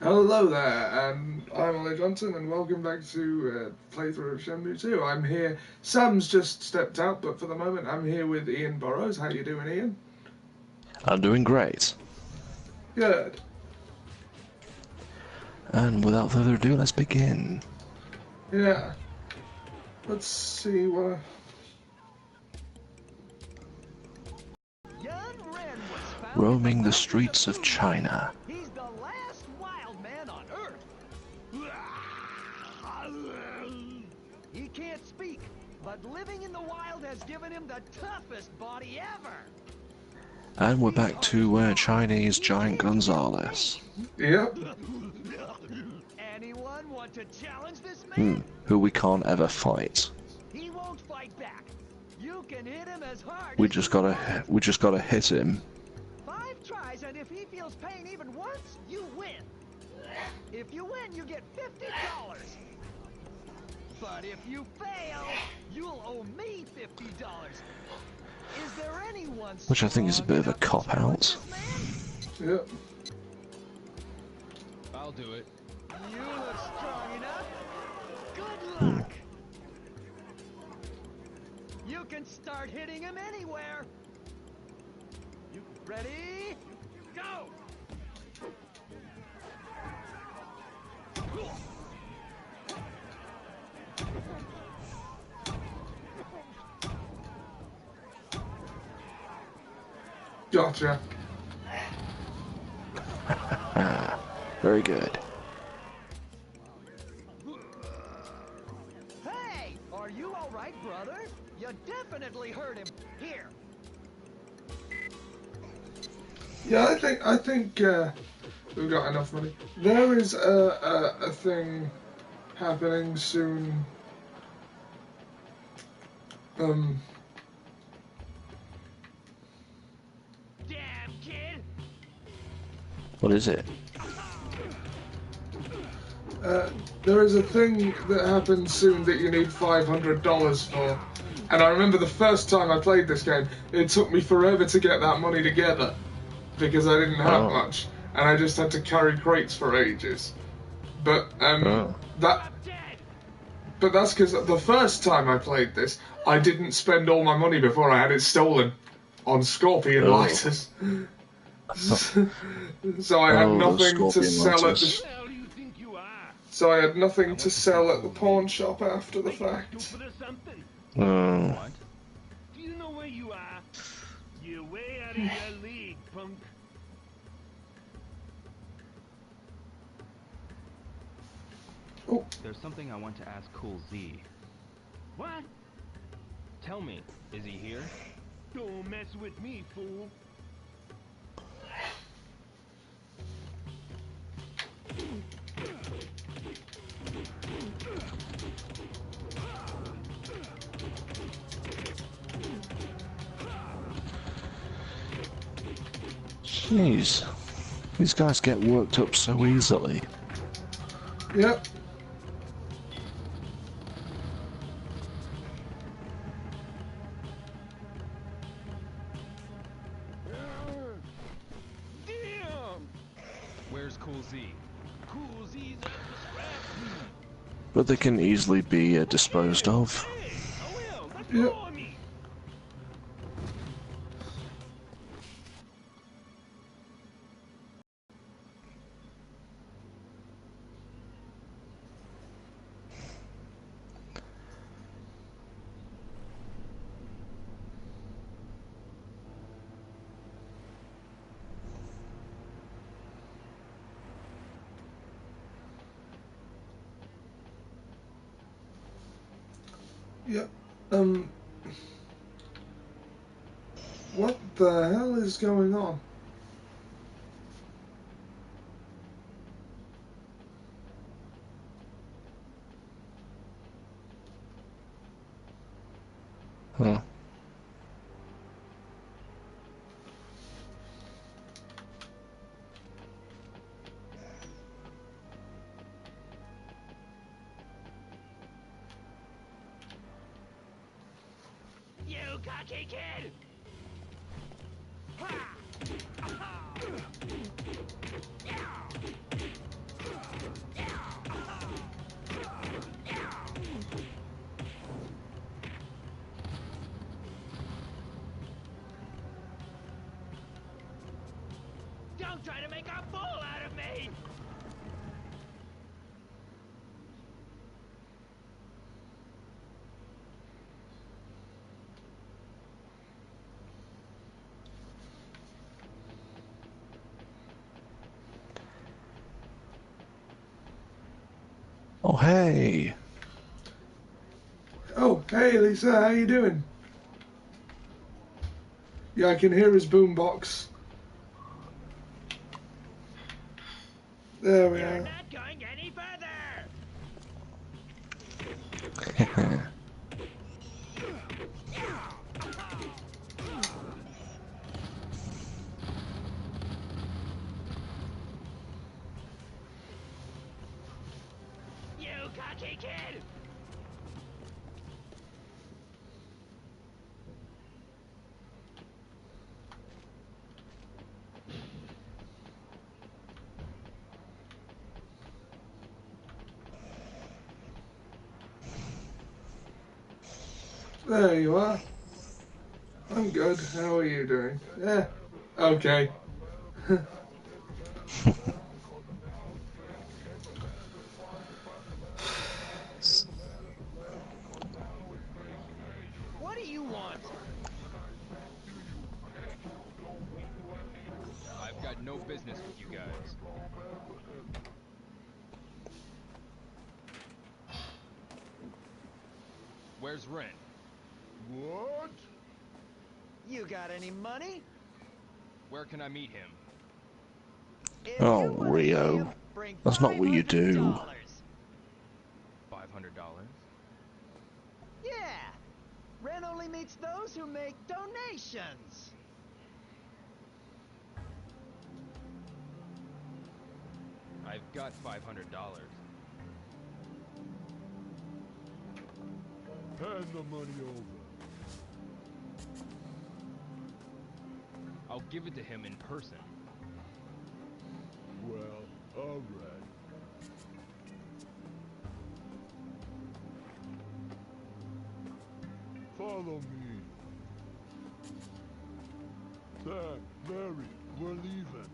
Hello there, and I'm Ollie Johnson, and welcome back to playthrough of Shenmue 2. I'm here. Sam's just stepped out, but for the moment, I'm here with Ian Burrows. How you doing, Ian? I'm doing great. Good. And without further ado, let's begin. Yeah. Let's see what. Roaming the streets of China. He's the last wild man on Earth. He can't speak, but living in the wild has given him the toughest body ever. And we're back to Chinese Giant Gonzalez. Yep. Anyone want to challenge this man? Who we can't ever fight. He won't fight back. You can hit him as hard We as just you gotta hit him. 5 tries, and if he feels pain even once, you win. If you win, you get $50. But if you fail, you'll owe me $50. Is there anyone Which I think is a bit of a cop-out. Yep. I'll do it. You look strong enough. Good luck. You can start hitting him anywhere. You ready? Go! Gotcha. Very good. Hey! Are you alright, brother? You definitely hurt him. Here. Yeah, I think we've got enough money. There is a thing happening soon. Damn, kid! What is it? There is a thing that happens soon that you need $500 for. And I remember the first time I played this game, it took me forever to get that money together. Because I didn't have much. And I just had to carry crates for ages. But, But that's because the first time I played this, I didn't spend all my money before I had it stolen. On scorpion lighters. So I had nothing to sell at the... So I had nothing to sell at the pawn shop after the fact. Oh. Do you know where you are? You're way out of your league, punk. Oh. There's something I want to ask Cool Z. What? Tell me, is he here? Don't mess with me, fool. Jeez. These guys get worked up so easily. Yep. Damn! Where's Cool Z? Cool Z's up the scrap. But they can easily be disposed of. Hey, I will. Let Yep. go of me. Yep. What the hell is going on? Huh. You cocky kid! trying to make a fool out of me! Oh, hey. Oh, hey Lisa, how you doing? Yeah, I can hear his boombox. There we You're are. not going any further! You cocky kid! There you are. I'm good. How are you doing? Yeah. Okay. What do you want? I've got no business with you guys. Where's Ren? What? You got any money? Where can I meet him? If Oh, you wanna see Rio. him, bring That's not what you do. $500. $500? Yeah. Ren only meets those who make donations. I've got $500. Hand the money over. I'll give it to him in person. Well, alright. Follow me. Sam, Mary, we're leaving.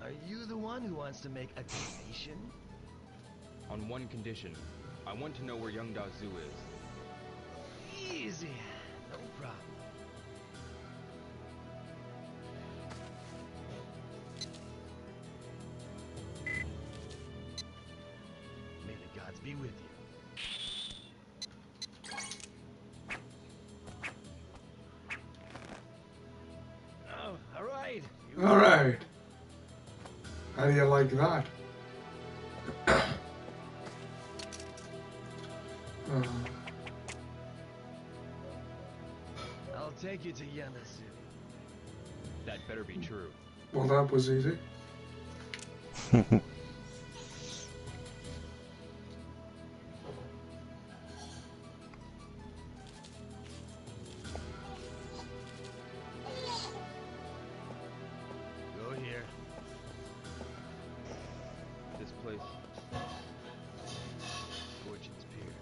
Are you the one who wants to make a donation? On one condition. I want to know where young Dazu is. Easy. No problem. May the gods be with you. Oh, all right. All right. How do you like that? I'll take you to Yamasu. That better be true. Well, that was easy. Go here. This place. Fortune's Pier.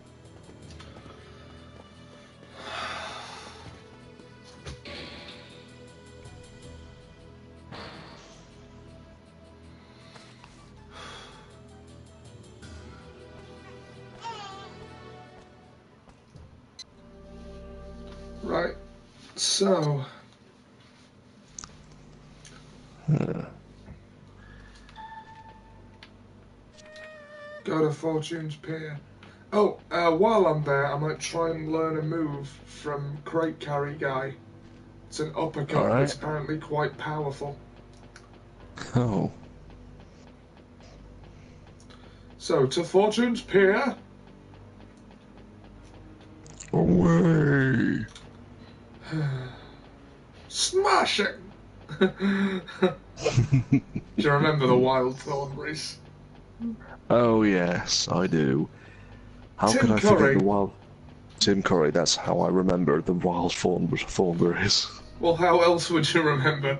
Right. So. Go to Fortune's Pier. Oh, while I'm there, I might try and learn a move from Crate Carry Guy. It's an uppercut Alright. that's apparently quite powerful. Oh. So, to Fortune's Pier. Oh. way. Smashing! Do you remember the Wild Thornberrys? Oh yes, I do. How Tim could I forget Curry. the wild... Tim Curry, that's how I remember the wild Thornberrys. Well, how else would you remember?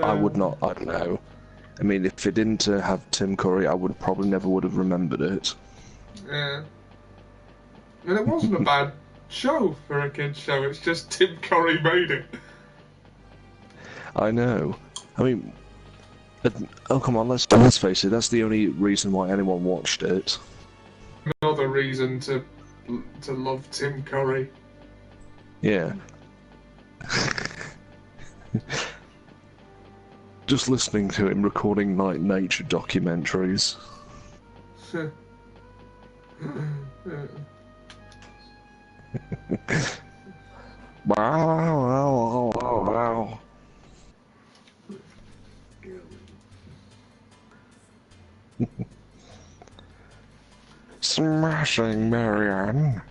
I would not, I don't know. I mean, if it didn't have Tim Curry, I would probably never would have remembered it. Yeah. And it wasn't a bad show for a kid's show, it's just Tim Curry made it. I know. I mean, oh come on, let's face it, that's the only reason why anyone watched it. Another reason to love Tim Curry. Yeah. Just listening to him recording like nature documentaries. Wow. Smashing, Marianne.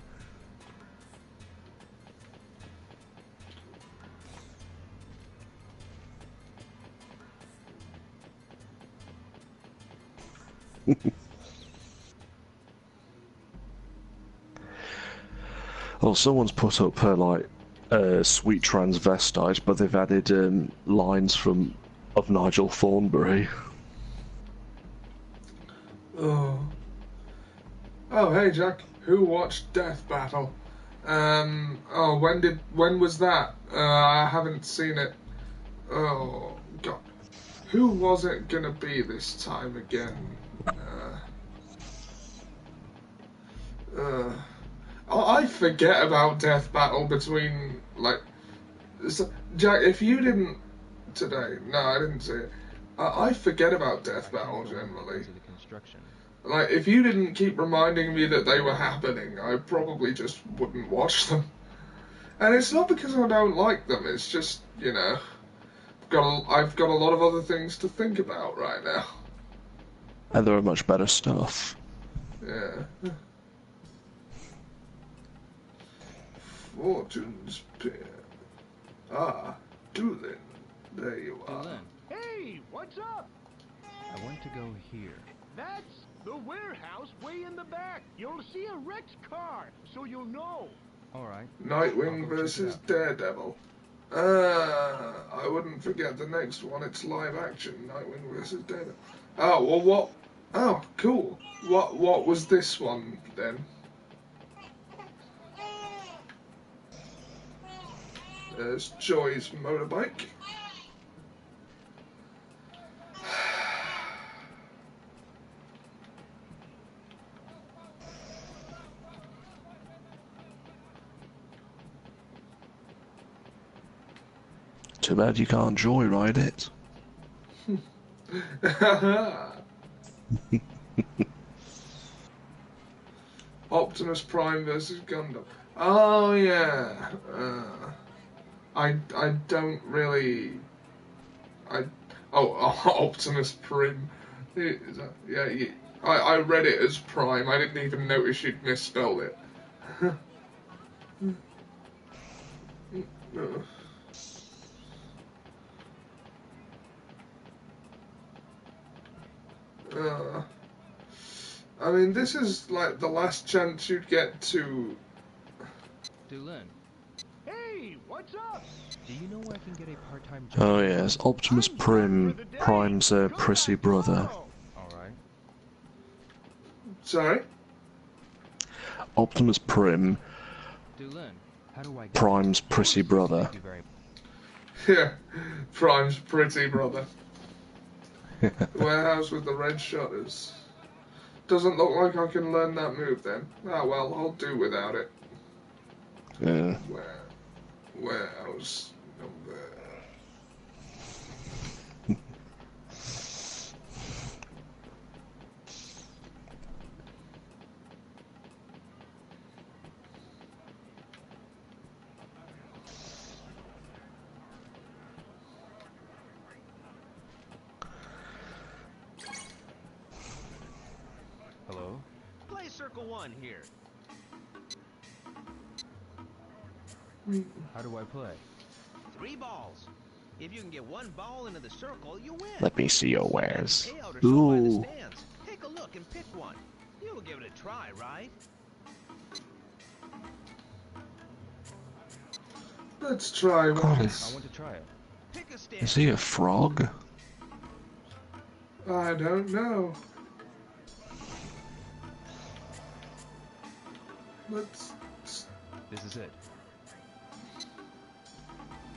Well, someone's put up her like sweet transvestite, but they've added lines of Nigel Thornberry. Oh. Oh, hey Jack. Who watched Death Battle? Oh, when was that? I haven't seen it. Oh God. Who was it gonna be this time again? I forget about Death Battle between like. So, Jack, if you didn't today, no, I didn't see it. I forget about Death Battle generally. To the construction. Like, if you didn't keep reminding me that they were happening, I probably just wouldn't watch them. And it's not because I don't like them, it's just, you know, I've got a lot of other things to think about right now. And there are much better stuff. Yeah. Fortune's Pier. Ah, Doolin. There you are. Dylan, Hey, what's up? I want to go here. That's the warehouse way in the back. You'll see a wrecked car, so you'll know. Alright. Nightwing versus Daredevil. I wouldn't forget the next one. It's live action. Nightwing versus Daredevil. Oh, well, what? Oh, cool. What was this one then? There's Joy's motorbike. Too bad you can't joyride it. Optimus Prime versus Gundam. Oh yeah. I don't really. Optimus Prim. Yeah, I read it as Prime. I didn't even notice you'd misspelled it. I mean, this is like the last chance you'd get to. Dylan, Hey, what's up? do you know where I can get a part-time job? Oh yes, Optimus Prim, Prime's prissy brother. Alright. Sorry? Optimus Prim, Dylan, how do I get Prime's prissy brother. Thank you very much. Yeah, Prime's pretty brother. Warehouse with the red shutters. Doesn't look like I can learn that move then. Ah well, I'll do without it. Yeah. Warehouse number. Hello? Play Circle 1 here. How do I play? 3 balls. If you can get 1 ball into the circle, you win. Let me see your wares. Payout or so by the Ooh. stands. Take a look and pick one. You'll give it a try, right? Let's try God, one. I is want to try it. Pick a stand. he a frog? I don't know. Let's. This is it.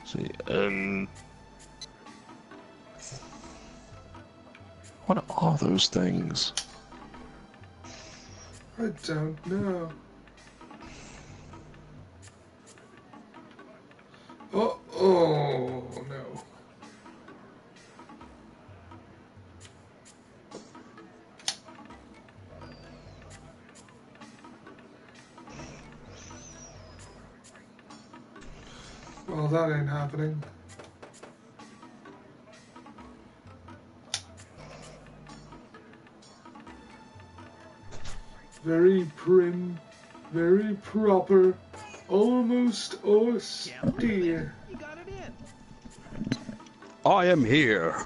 See, what are those things? I don't know. Oh no. Well, that ain't happening. Very prim, very proper, almost austere. You got it in. I am here.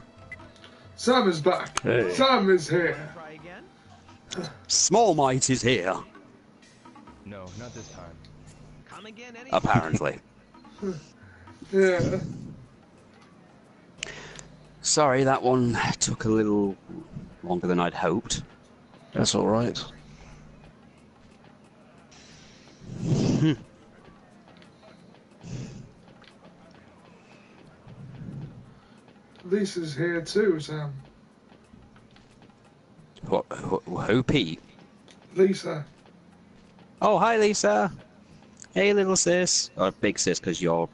Sam is back. Hey. Sam is here. Try again. Small Might is here, No, not this time. Come again any apparently. Yeah. Sorry, that one took a little longer than I'd hoped. That's all right. Lisa's here too, Sam. Who, Pete? Lisa. Oh, hi, Lisa. Hey, little sis. Or big sis, because you're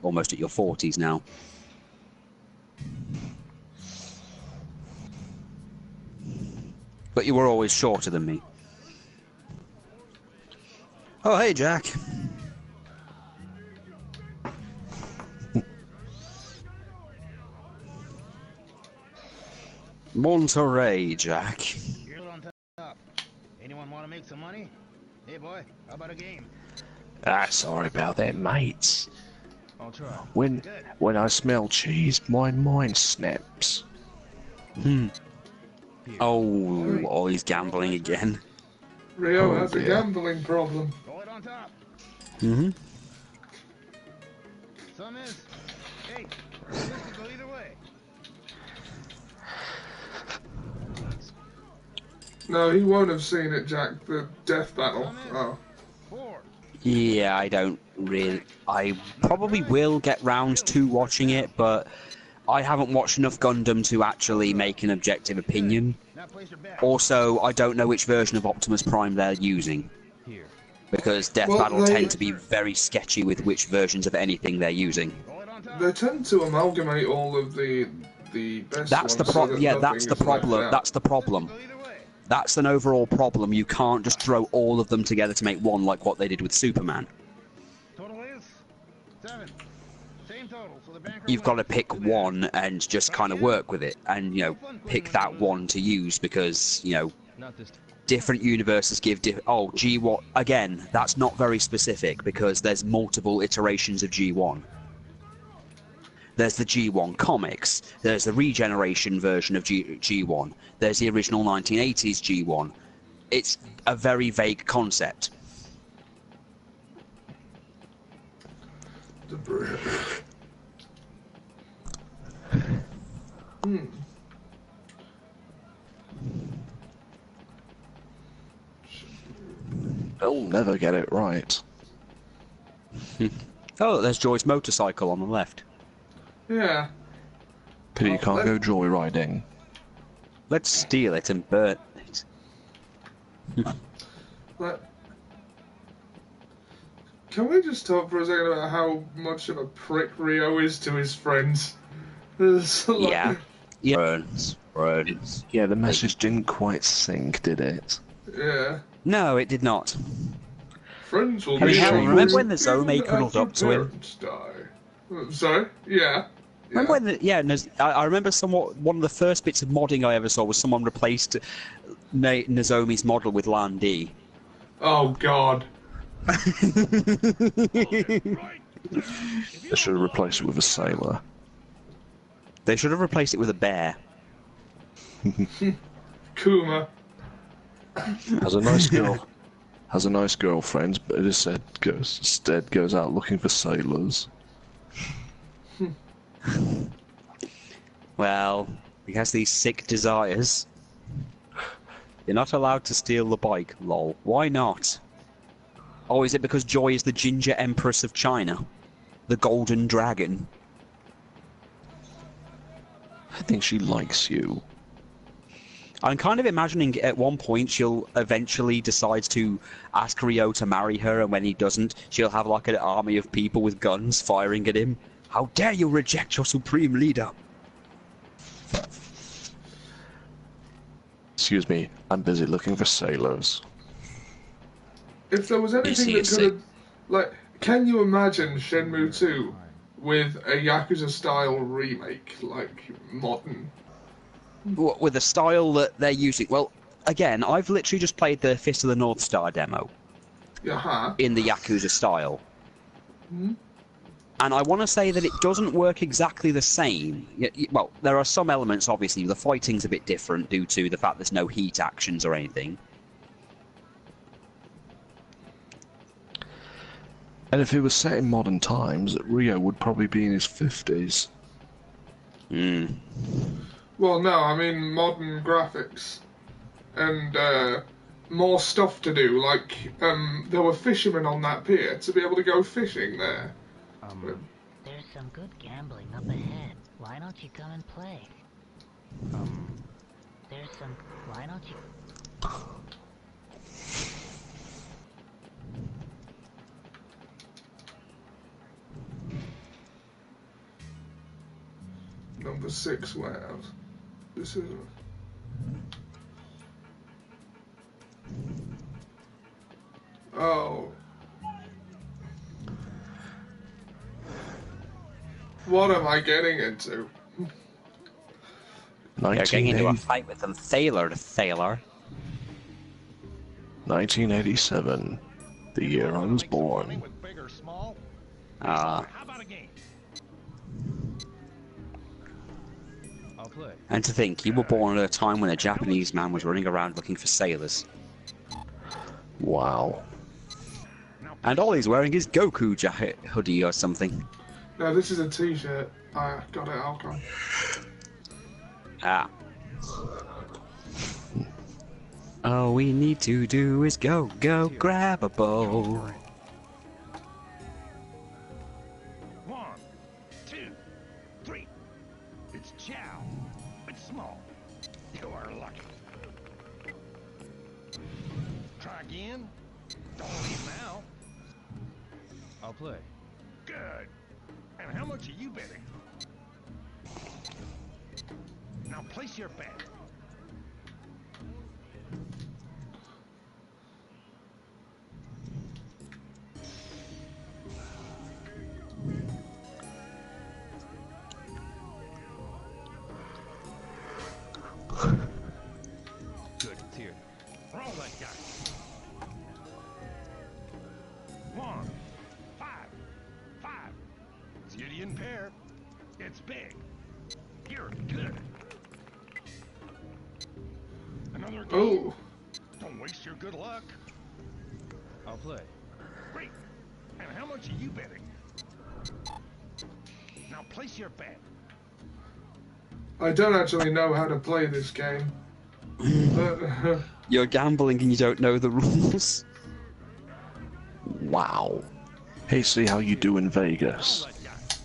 almost at your 40s now. But you were always shorter than me. Oh, hey, Jack. Monterey, Jack. You're on top. Anyone want to make some money? Hey, boy, how about a game? Sorry about that, mates. I'll try. When I smell cheese, my mind snaps. Oh, he's gambling again. Rio Oh, has a dear. gambling problem. Roll it on top. Mm-hmm. Some is. Hey, this could go either way. No, he won't have seen it, Jack. The death battle. Oh. 4. Yeah, I don't really. I probably will get round to watching it, but I haven't watched enough Gundam to actually make an objective opinion. Now place your bet. Also, I don't know which version of Optimus Prime they're using, Here. because Death Well, Battle they- tend to be very sketchy with which versions of anything they're using. Roll it on top. They tend to amalgamate all of the best That's the ones so problem. that Yeah, nothing that's the is left problem. out. That's the problem. Go either way. That's an overall problem. You can't just throw all of them together to make one like what they did with Superman. Total is 7. Same total, so the banker You've got to wins. pick Too bad. one and just kind of work with it, and pick that one to use because Not this time. different universes give oh, G1 again. That's not very specific because there's multiple iterations of G1. There's the G1 comics. There's the regeneration version of G1. There's the original 1980s G1. It's a very vague concept. The bread. They'll never get it right. Oh, there's Joy's motorcycle on the left. Yeah. Pity you Oh, can't let- go joyriding. Let's steal it and burn it. But can we just talk for a second about how much of a prick Rio is to his friends? It's like- Yeah. Burns. Yeah, the message didn't quite sink, did it? Yeah. No, it did not. Friends will I mean, be hell, angry remember when the even Zome cuddled after up to him? parents die. Sorry? Yeah. Remember when? I remember one of the first bits of modding I ever saw was someone replaced Nozomi's model with Lan Di. Oh God. They should have replaced it with a sailor. They should have replaced it with a bear. Kuma. Has a nice girl. Has a nice girlfriend, but instead goes out looking for sailors. Well, he has these sick desires. You're not allowed to steal the bike, lol. Why not? Oh, is it because Joy is the ginger empress of China? The golden dragon? I think she likes you. I'm kind of imagining at one point she'll eventually decide to ask Rio to marry her, and when he doesn't, she'll have like an army of people with guns firing at him. How dare you reject your supreme leader? Excuse me, I'm busy looking for sailors. If there was anything that could have, like, can you imagine Shenmue 2 with a Yakuza-style remake, like modern? With the style that they're using. Well, again, I've literally just played the Fist of the North Star demo in the Yakuza style. Mm-hmm. And I want to say that it doesn't work exactly the same. Well, there are some elements, obviously. The fighting's a bit different due to the fact there's no heat actions or anything. And if it was set in modern times, Rio would probably be in his 50s. Well, no, I mean modern graphics and more stuff to do. Like, there were fishermen on that pier to be able to go fishing there. There's some good gambling up ahead. Why don't you come and play? There's some... Why don't you... Number 6 warehouse. This is... Oh. What am I getting into? You're getting into a fight with them, Thaler. 1987, the year I was born. And to think, you were born at a time when a Japanese man was running around looking for sailors. Wow. And all he's wearing is Goku jacket hoodie or something. No, this is a t-shirt. I got it Alcon. Ah. All we need to do is go grab a bow. 1, 2, 3. It's Chow. It's small. You are lucky. Try again. Don't leave now. I'll play. Good. And how much are you betting? Now place your bet. Good, it's here. Roll that dice. 1, 5, 5. It's Gideon pair. It's big. You're good. Another game. Oh. Don't waste your good luck. I'll play. Great. And how much are you betting? Now place your bet. I don't actually know how to play this game. But, You're gambling and you don't know the rules. Wow. Hey, see how you do in Vegas. Roll that dice.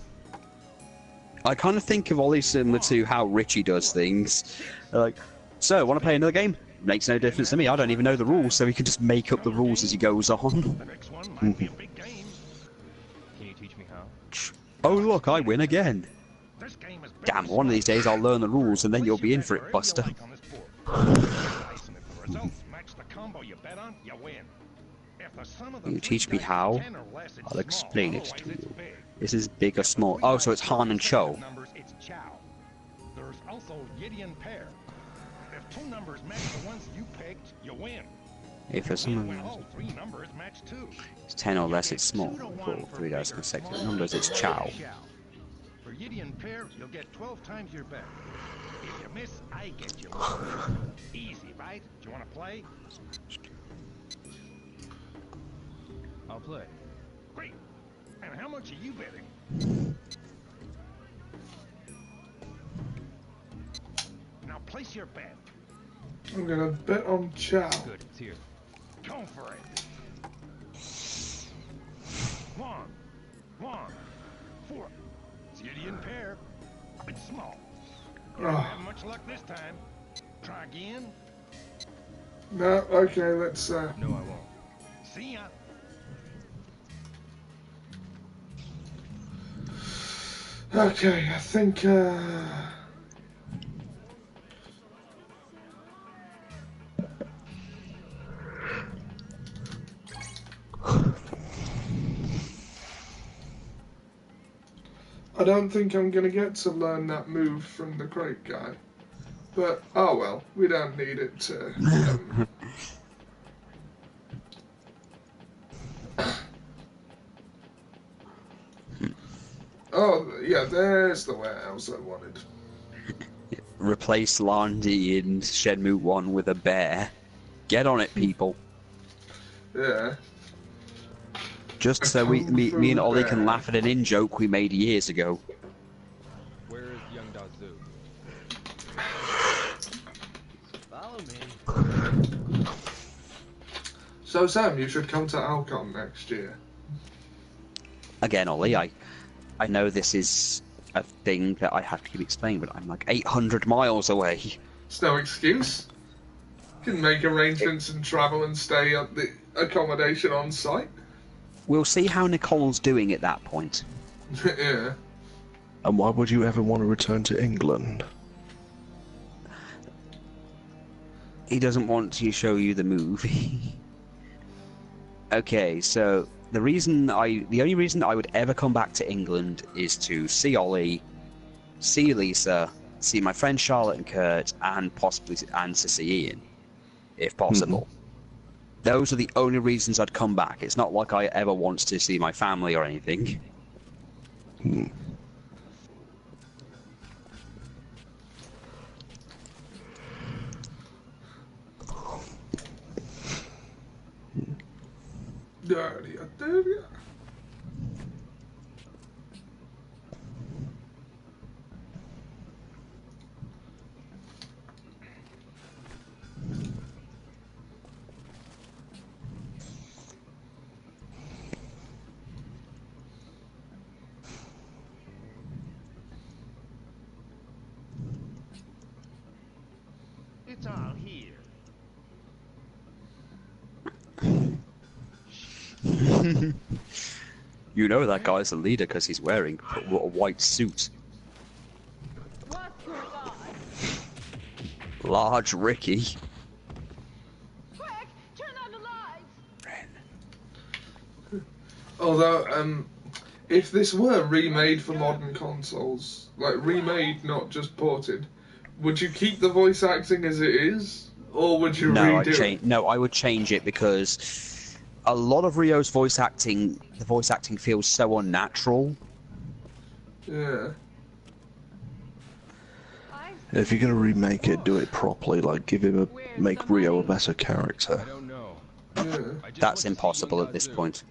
I kind of think of Ollie similar to how Richie does things. Like, so, want to play another game? Makes no difference to me. I don't even know the rules, so he can just make up the rules as he goes on. The next one might be a big game. Can you teach me how? Oh look, I win again. This game is big Damn, as one of small. these days I'll learn the rules and then Place you'll your be in bet for it, wherever Buster. you like on this board. Roll your dice, and if the results match the combo you bet on, you win. If the sum of the You three teach me dice is how? 10 or less, it's I'll small. explain it to Otherwise, it's you. big. This is big or small. Three Oh, so dice it's Han and with Cho. consecutive numbers, it's Chow. There's also Gideon pair. If two numbers match the ones you picked, you win. If for some When reason all three numbers match two. it's 10 or less, it's small. For 3 dice consecutive numbers, it's chow. For Gideon pair, you'll get 12 times your bet. If you miss, I get you one. Easy, right? Do you want to play? I'll play. Great. And how much are you betting? Now place your bet. I'm gonna bet on Chow. Good, it's here. Go for it. One, 4. It's Gideon pair. It's small. You don't have much luck this time. Try again. No, okay, let's No, I won't. See ya. okay, I think I don't think I'm gonna get to learn that move from the crate guy. But oh well, we don't need it to Oh yeah, there's the warehouse I wanted. Replace Landy in Shenmue 1 with a bear. Get on it, people. Yeah. Just A so me kung and fu Ollie can bear. laugh at an in-joke we made years ago. Where is young Dazu? Follow me. So Sam, you should come to Alcon next year. Again, Ollie, I know this is a thing that I have to keep explaining, but I'm like 800 miles away. It's no excuse. You can make arrangements and travel and stay at the accommodation on site. We'll see how Nicole's doing at that point. Yeah. And why would you ever want to return to England? He doesn't want to show you the movie. Okay, so the only reason I would ever come back to England is to see Ollie, see Lisa, see my friends Charlotte and Kurt, and possibly to see Ian, if possible. Those are the only reasons I'd come back. It's not like I ever want to see my family or anything. Dirty. It's all here. You know that guy's the leader because he's wearing a white suit. What's going on? Large Ricky. Quick, turn on the lights. Although, if this were remade for modern consoles, like remade, not just ported, would you keep the voice acting as it is, or would you redo it? No, I would change it because a lot of Rio's voice acting, the voice acting feels so unnatural. Yeah. If you're gonna remake it, do it properly. Like, make Rio a better character. I don't know. Yeah. I just want That's to see impossible young at this Dazu. point.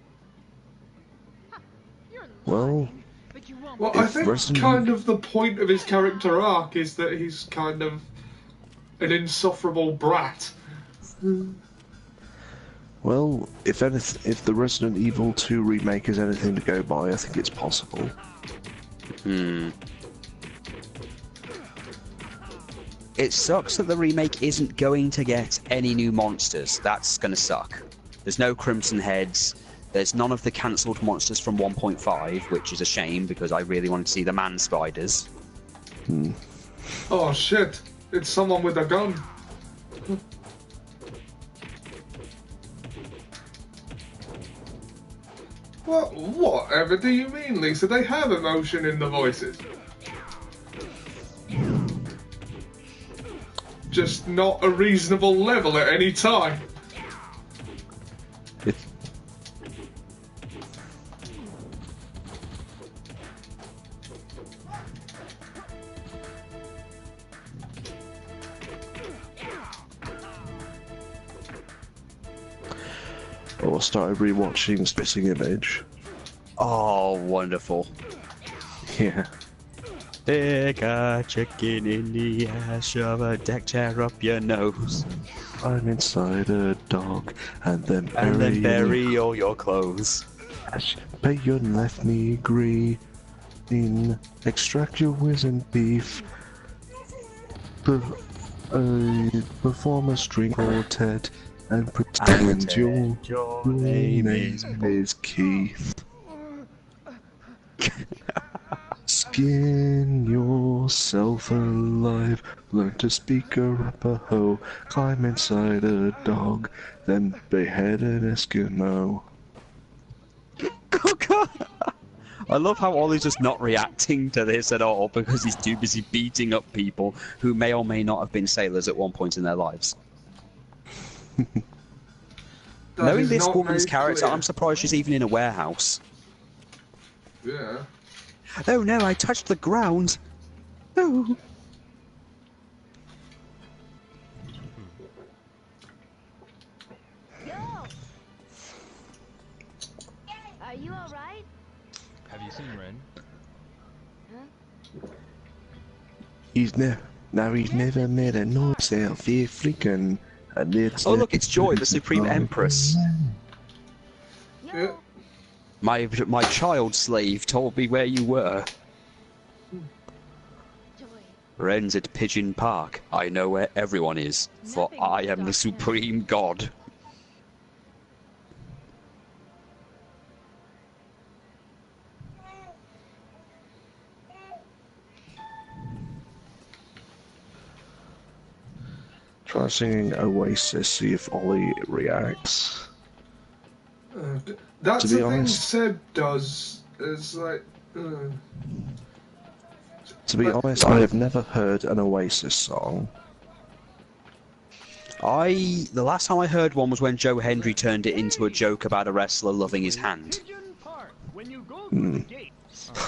You're Well, lying, but you won't. Well, I If think Resident- kind of the point of his character arc is that he's kind of an insufferable brat. Well, if the Resident Evil 2 remake is anything to go by, I think it's possible. It sucks that the remake isn't going to get any new monsters. That's gonna suck. There's no Crimson Heads. There's none of the cancelled monsters from 1.5, which is a shame because I really want to see the man spiders. Oh shit! It's someone with a gun. Whatever do you mean, Lisa? They have emotion in the voices. Just not a reasonable level at any time. Or started rewatching Spitting Image. Oh, wonderful. Yeah. Stick a chicken in the ass, shove a deck chair up your nose, I'm inside a dog, and then and then bury bury all your clothes. pay your left knee green, extract your whiz beef, perform a string quartet, and pretend your name is Keith. Skin yourself alive, learn to speak Arapaho, climb inside a dog, then behead an Eskimo. I love how Ollie's just not reacting to this at all because he's too busy beating up people who may or may not have been sailors at one point in their lives. Knowing this woman's character, I'm surprised she's even in a warehouse. Yeah. Oh no, I touched the ground! Oh! Yo! Are you alright? Have you seen Ren? Huh? He's never made a no selfie freaking. Oh look, it's Joy, the Supreme Empress. Yo! My child slave told me where you were. Joy. Ren's at Pigeon Park. I know where everyone is, for Nothing I will am the stop him. Supreme God. Try singing Oasis, see if Ollie reacts. That's To be the thing honest- Seb does. Is like. To be honest, I have never heard an Oasis song. The last time I heard one was when Joe Hendry turned it into a joke about a wrestler loving his hand. Pigeon Park. When you go through the gate.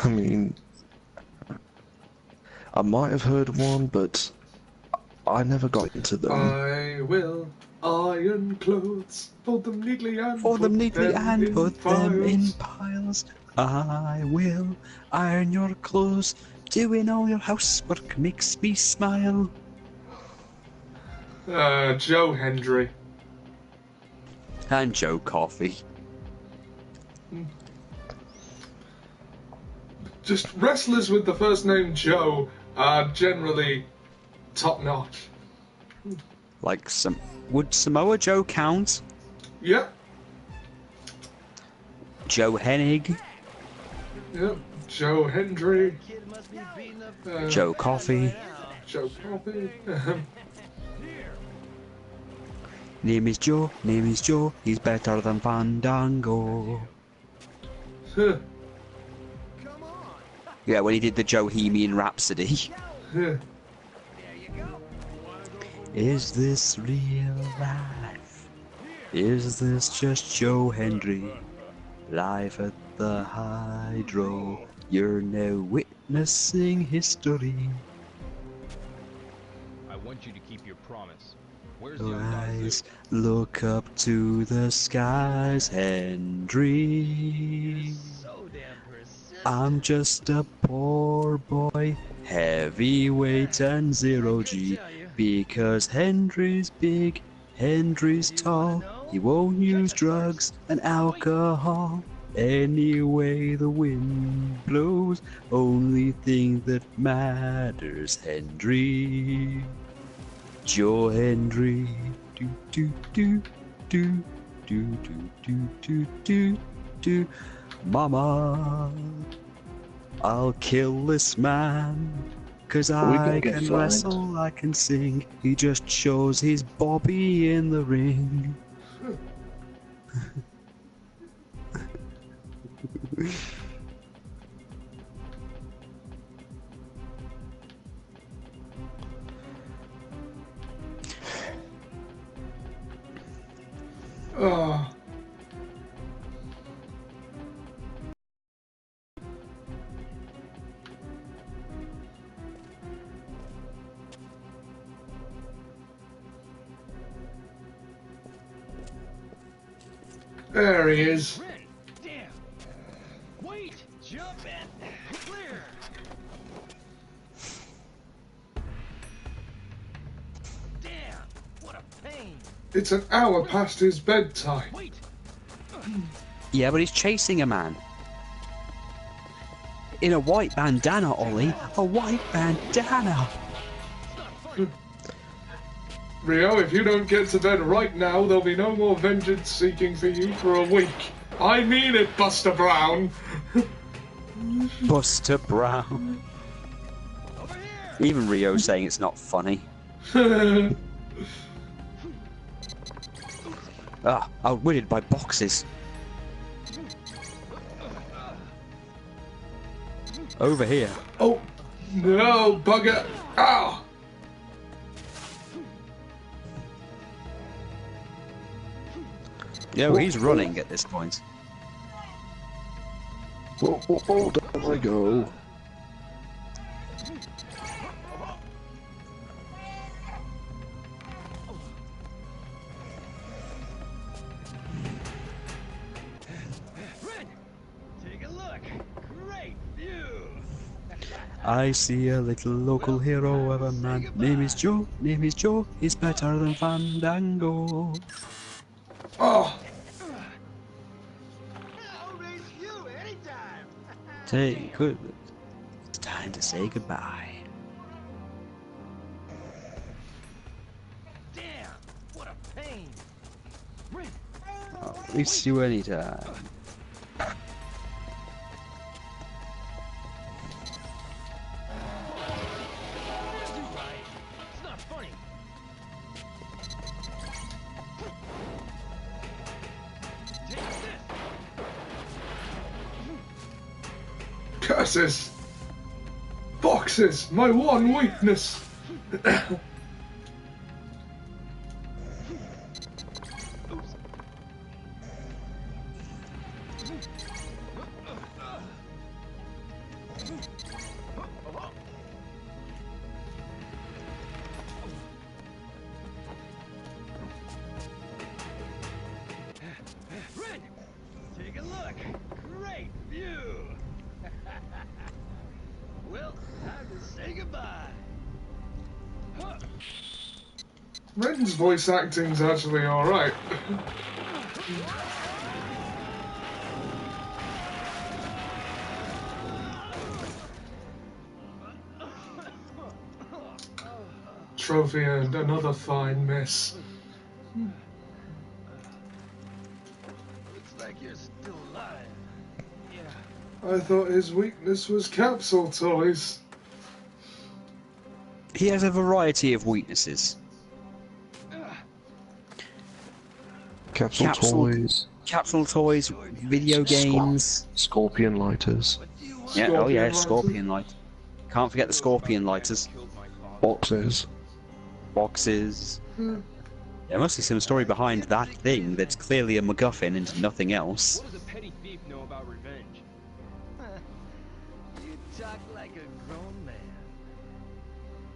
I mean, I might have heard one, but I never got into them. I will iron clothes, fold them neatly and For them neatly and in put them in piles. piles. I will iron your clothes. Doing all your housework makes me smile. Joe Hendry. And Joe Coffey. Just wrestlers with the first name Joe are generally top notch. Like would Samoa Joe count? Yep. Joe Hennig. Yep. Joe Hendry. Kid must be beating up Joe Coffey. Joe Coffey. Name is Joe, he's better than Fandango. Huh. Come on. Yeah, when he did the Joe-Hemian Rhapsody. Huh. There you go. Is this real life? Is this just Joe Hendry? Live at the Hydro, you're now witnessing history. I want you to keep your promise. Where's young Dazu? Rise, look up to the skies, Hendry. So damn persistent. I'm just a poor boy, heavyweight and zero G. Because Hendry's big, Hendry's tall, he won't use drugs and alcohol. Any way the wind blows, only thing that matters, Hendry. Joe Hendry. Do do do do do do do do do do. Mama, I'll kill this man. 'Cause I get can fined? wrestle, I can sing. He just shows his Bobby in the ring. Oh. There he is. Ren, damn. Wait, jump and clear. Damn, what a pain. It's an hour past his bedtime. Wait. Yeah, but he's chasing a man. In a white bandana, Ollie. A white bandana. Rio, if you don't get to bed right now, there'll be no more vengeance seeking for you for a week. I mean it, Buster Brown. Buster Brown. Over here. Even Rio's saying it's not funny. Outwitted by boxes. Over here. Oh, no, bugger. Ow. Yeah, well, he's running at this point. Oh, down I go. Ren, take a look. Great view. I see a little local hero of a man. Name is Joe, name is Joe. He's better than Fandango. Oh, I'll race you anytime. It's time to say goodbye. Damn, what a pain. Ren, I'll race you anytime. do right. It's not funny. Take this. curses. Boxes, my one weakness. Ren, take a look. Great view. Well, time to say goodbye. Huh. Ren's voice acting's actually alright. Trophy earned, another fine miss. Looks like you're still alive. Yeah. I thought his weakness was capsule toys. He has a variety of weaknesses. Capsule toys. Capsule toys, video games. Scorpion lighters. Yeah, oh yeah, Scorpion scorpion light. Can't forget the scorpion lighters. Boxes. Boxes. There must be some story behind that thing that's clearly a MacGuffin and nothing else. What does a petty thief know about revenge? You talk like a grown man.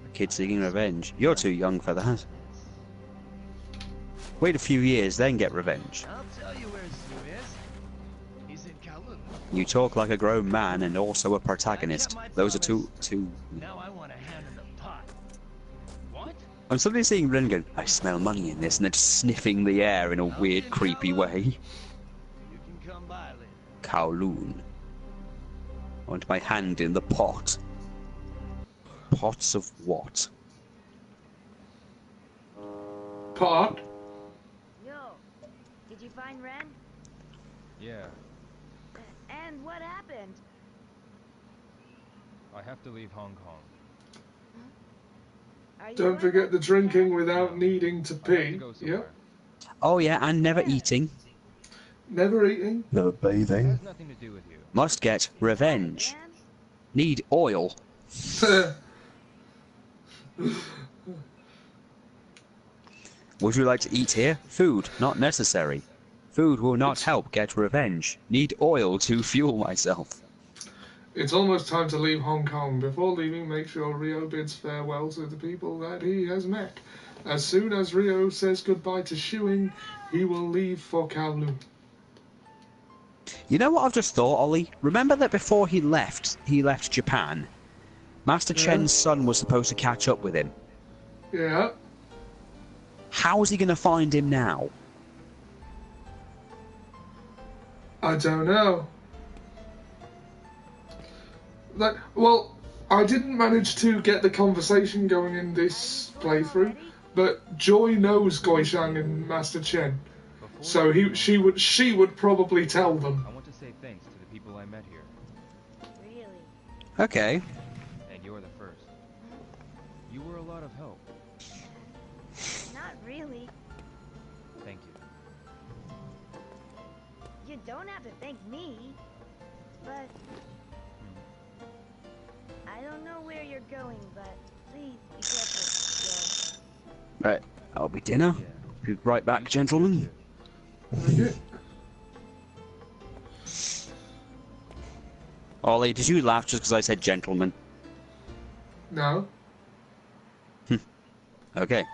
A kid seeking revenge. You're too young for that. Wait a few years, then get revenge. I'll tell you where Sue is. He's in Kowloon. You talk like a grown man and also a protagonist. Those are two. Now I want a hand in the pot. What? I'm suddenly seeing Ren go, I smell money in this, and then just sniffing the air in a weird, creepy way. You can come by later. Kowloon. I want my hand in the pot. Pots of what? Pot? Yo, did you find Ren? Yeah, And what happened? I have to leave Hong Kong. Are you Don't forget the drinking without needing to I have to pee. go Yep. somewhere. Oh yeah, and never eating. Never eating. No It bathing. has nothing to do with you. Must get revenge. Man? Need oil. Would you like to eat here? Food, not necessary. Food will not help get revenge. Need oil to fuel myself. It's almost time to leave Hong Kong. Before leaving, make sure Rio bids farewell to the people that he has met. As soon as Rio says goodbye to Shuing, he will leave for Kowloon. You know what I've just thought, Ollie? Remember that before he left Japan, Master Chen's son was supposed to catch up with him. Yeah. How is he going to find him now? I don't know. Well, I didn't manage to get the conversation going in this playthrough, but Joy knows Goishang and Master Chen, so she would probably tell them. I want to say thanks to the people I met here. Really? Okay. And you're the first. You were a lot of help. Not really. Thank you. You don't have to thank me. But I don't know where you're going, but please be careful, Joe. Right. That'll be dinner. Be right back, gentlemen. Okay. Ollie, did you laugh just because I said gentlemen? No. Okay.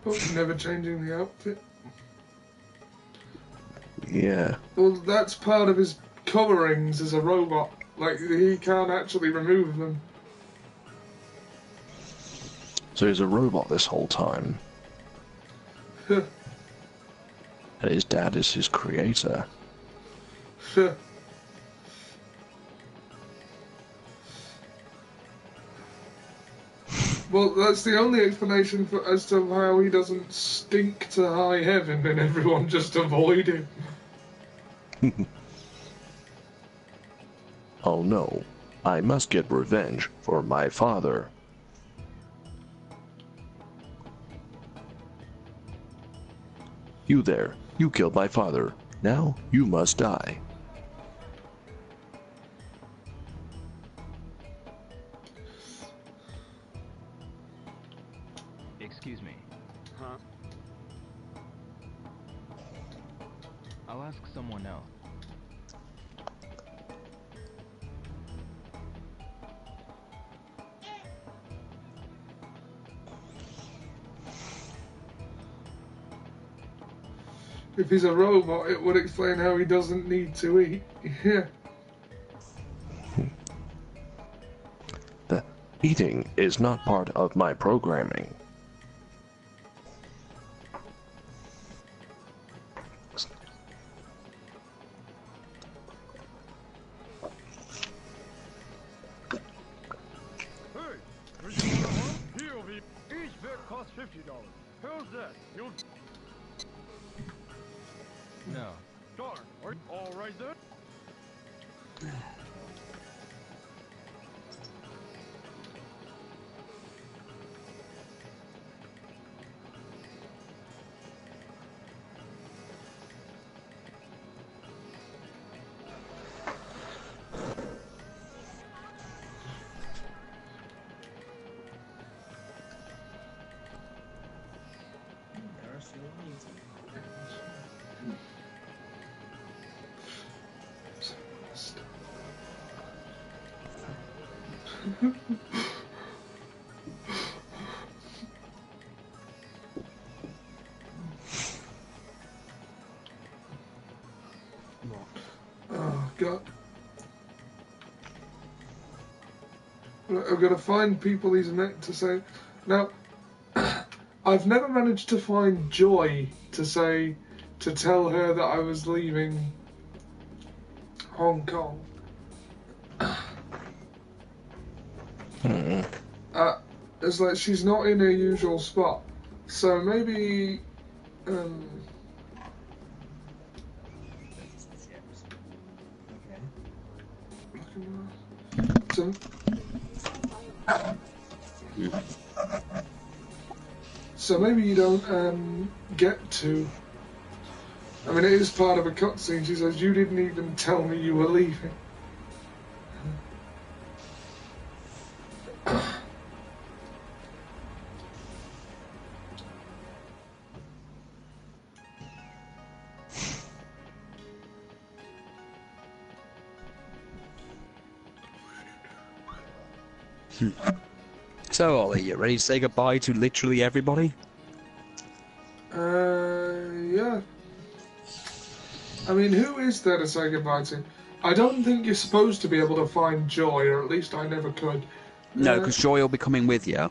Oh, never changing the outfit. Yeah. Well, that's part of his colorings as a robot. Like, he can't actually remove them. So he's a robot this whole time. And his dad is his creator. Well, that's the only explanation as to how he doesn't stink to high heaven and everyone just avoid him. Oh no, I must get revenge for my father. You there, you killed my father. Now you must die. Excuse me. Huh? I'll ask someone else. If he's a robot, it would explain how he doesn't need to eat. Yeah. The eating is not part of my programming. Hey, do you want one? He'll be. Each vet costs $50. How's that? You'll. No. Darn. Are you all right then? Oh, God. I've got to find people he's meant to say. Now, I've never managed to find Joy to tell her that I was leaving Hong Kong. It's like she's not in her usual spot. So maybe, so, so maybe you don't get to. I mean, it is part of a cutscene. She says, "You didn't even tell me you were leaving." So, Ollie, you ready to say goodbye to literally everybody? Yeah. I mean, who is there to say goodbye to? I don't think you're supposed to be able to find Joy, or at least I never could. No, because Joy will be coming with you.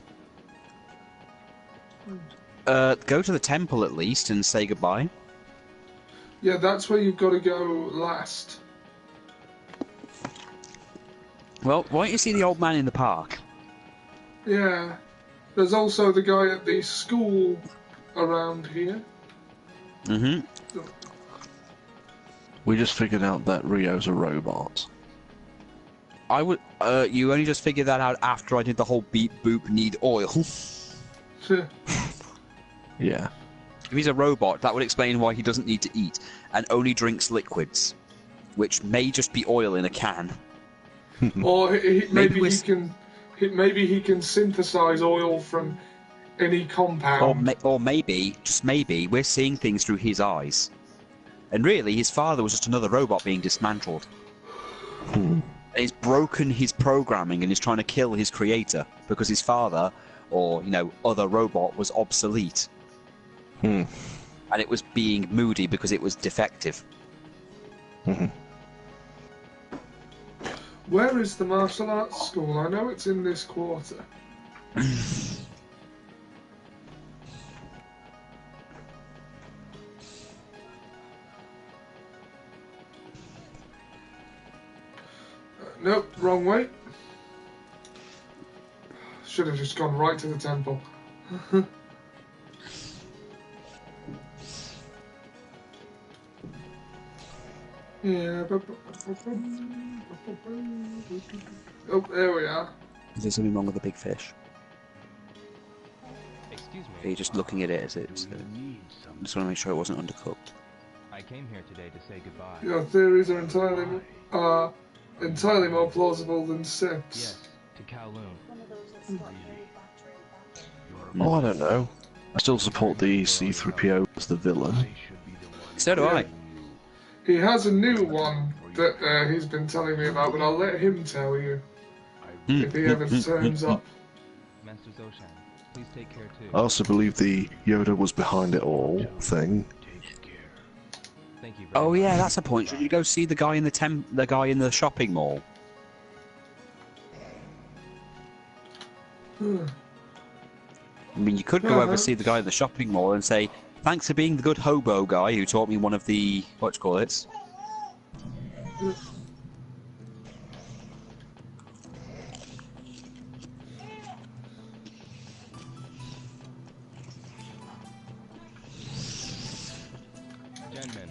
Go to the temple at least and say goodbye. Yeah, that's where you've got to go last. Well, why don't you see the old man in the park? Yeah. There's also the guy at the school around here. Mm-hmm. We just figured out that Rio's a robot. I would. You only just figured that out after I did the whole beep boop need oil. Yeah. If he's a robot, that would explain why he doesn't need to eat and only drinks liquids, which may just be oil in a can. Or maybe we're he can synthesize oil from any compound. Or maybe, just maybe, we're seeing things through his eyes. And really, his father was just another robot being dismantled. And he's broken his programming and is trying to kill his creator because his father, or, you know, other robot, was obsolete. And it was being moody because it was defective. Where is the martial arts school? I know it's in this quarter. Nope, wrong way. Should have just gone right to the temple. Yeah. Oh, there we are. Is there something wrong with the big fish? Excuse Are me. you just looking at it as it's... I just want to make sure it wasn't undercooked. I came here today to say goodbye. Your theories are entirely more plausible than Sips. Yes, to Kowloon. Oh, I don't know. I still support the C-3PO as the villain. So do I. He has a new one that he's been telling me about, but I'll let him tell you if he ever turns up. Master Zoshan, please take care too. I also believe the Yoda was behind it all thing. Thank you very Oh much. yeah, that's a point. Should you go see the guy in the guy in the shopping mall? I mean, you could go over see the guy in the shopping mall and say, "Thanks for being the good hobo guy who taught me one of the whatchamacallits." Gentlemen,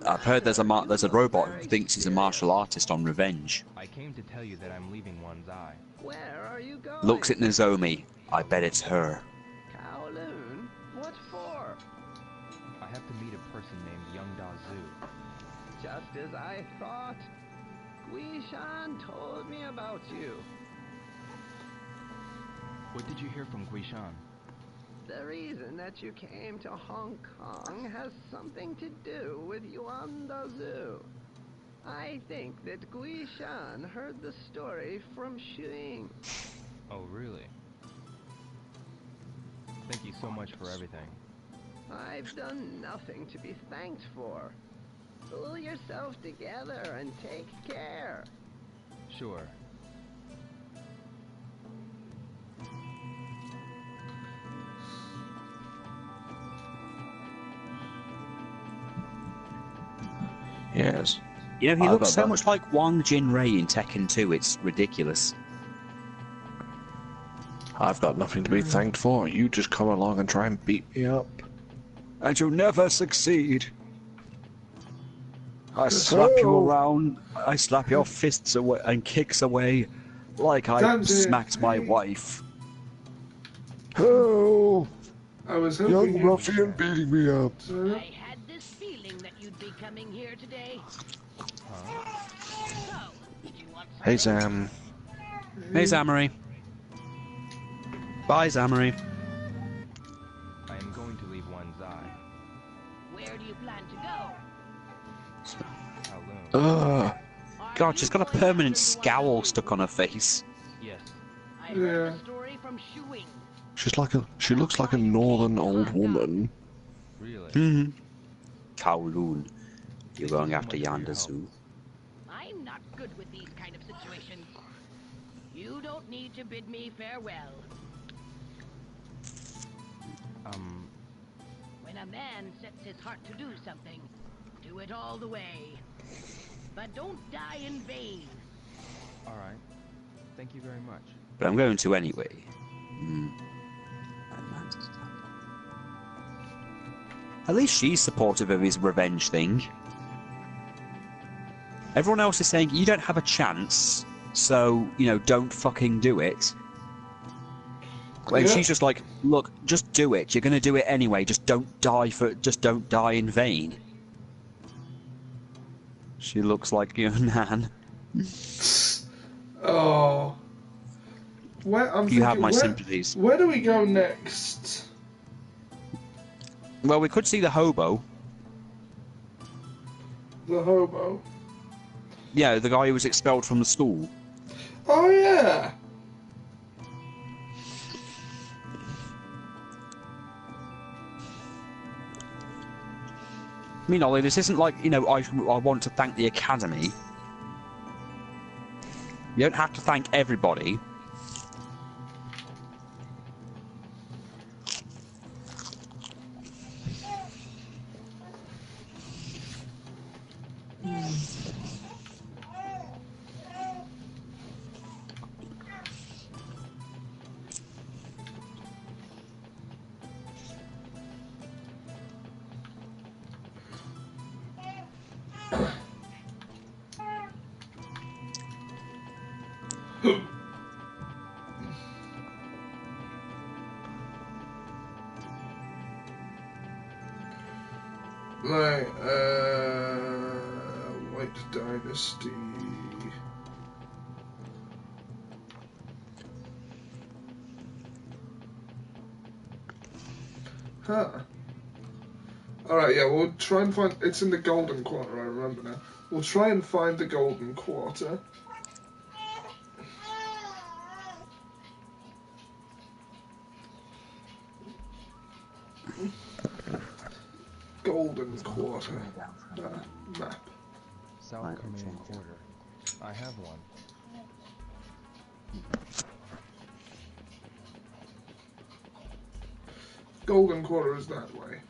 I've heard there's a robot who thinks he's a martial artist on revenge. I came to tell you that I'm leaving one's eye. Where are you going? Looks at Nozomi. I bet it's her. Kowloon? What for? I have to meet a person named Young Da-Zu. Just as I thought. Guishan told me about you. What did you hear from Guishan? The reason that you came to Hong Kong has something to do with Yuan Da-Zu. I think that Guishan heard the story from Xing. Oh, really? Thank you so much for everything. I've done nothing to be thanked for. Pull yourself together and take care. Sure. Yes. You know, he I've looks got so that. much like Wang Jinrei in Tekken 2, it's ridiculous. I've got nothing to be thanked for. You just come along and try and beat me up. And you'll never succeed. I slap you around, I slap your fists away and kicks away like I Damn it. smacked my wife. Oh, I was hoping young you- ruffian beating me up. I had this feeling that you'd be coming here today. So, did you want Hey, something? Zam. Hey, Zamory. Bye, Zamory. I am going to leave one's eye. Where do you plan to go? Kowloon. Ugh. God, she's got a permanent scowl stuck on her face. Yes. I heard the story from Shuing. She looks like a northern old woman. Really? Mm-hmm. Kowloon, you're Thank going you so after much for your Yanda help. Zoo. I'm not good with these kind of situations. You don't need to bid me farewell. When a man sets his heart to do something, do it all the way. But don't die in vain. Alright. Thank you very much. But I'm going to anyway. At least she's supportive of his revenge thing. Everyone else is saying, you don't have a chance, so, you know, don't fucking do it. And she's just like, look, just do it. You're gonna do it anyway. Just don't die in vain. She looks like your nan. Oh. You have my sympathies. Where do we go next? Well, we could see the hobo. The hobo. Yeah, the guy who was expelled from the school. Oh, yeah. I mean, Ollie, this isn't like, you know, I want to thank the Academy. You don't have to thank everybody. Right, White Dynasty. Huh. Alright, yeah, we'll try and find... It's in the Golden Quarter, I remember now. We'll try and find the Golden Quarter. Golden Quarter. Map. South Korean Quarter. I have one. Golden Quarter is that way.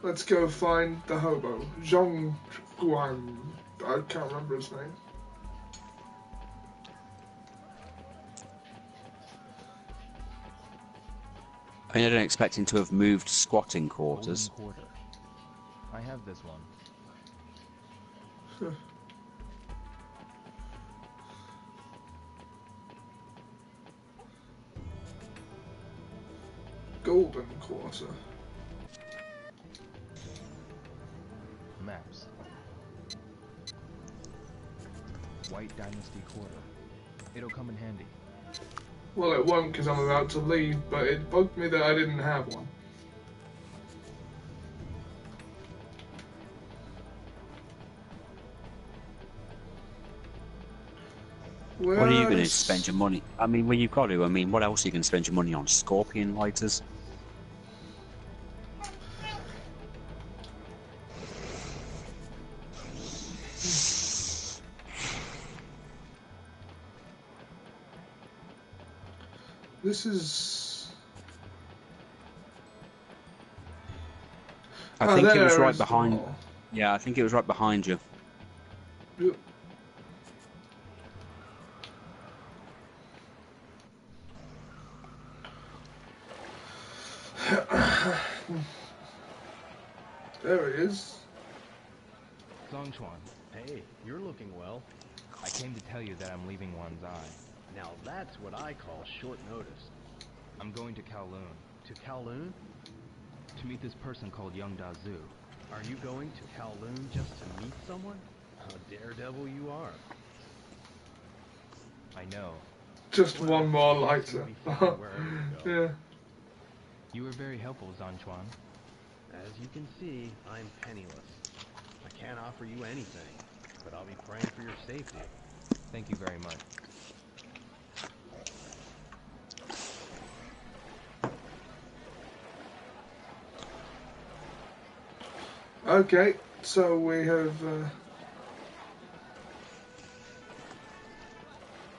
Let's go find the hobo. Zhong Guan. I can't remember his name. I mean, I don't expect him to have moved squatting quarters. Golden Quarter. I have this one. Golden Quarter. Maps. White Dynasty Quarter. It'll come in handy. Well, it won't because I'm about to leave, but it bugged me that I didn't have one. What are you going to spend your money? I mean, when you've got to, I mean, what else are you going to spend your money on? Scorpion lighters? This is... I think it was right behind... Yeah, I think it was right behind you. Yep. There he is. Zongchuan. Hey, you're looking well. I came to tell you that I'm leaving Wan's Eye. Now that's what I call short notice. I'm going to Kowloon To Kowloon? to meet this person called Young Dazu. Are you going to Kowloon just to meet someone? How daredevil you are. I know. Just one more lighter. Yeah. You were very helpful, Zongchuan. As you can see, I'm penniless. I can't offer you anything, but I'll be praying for your safety. Thank you very much. Okay, so we have.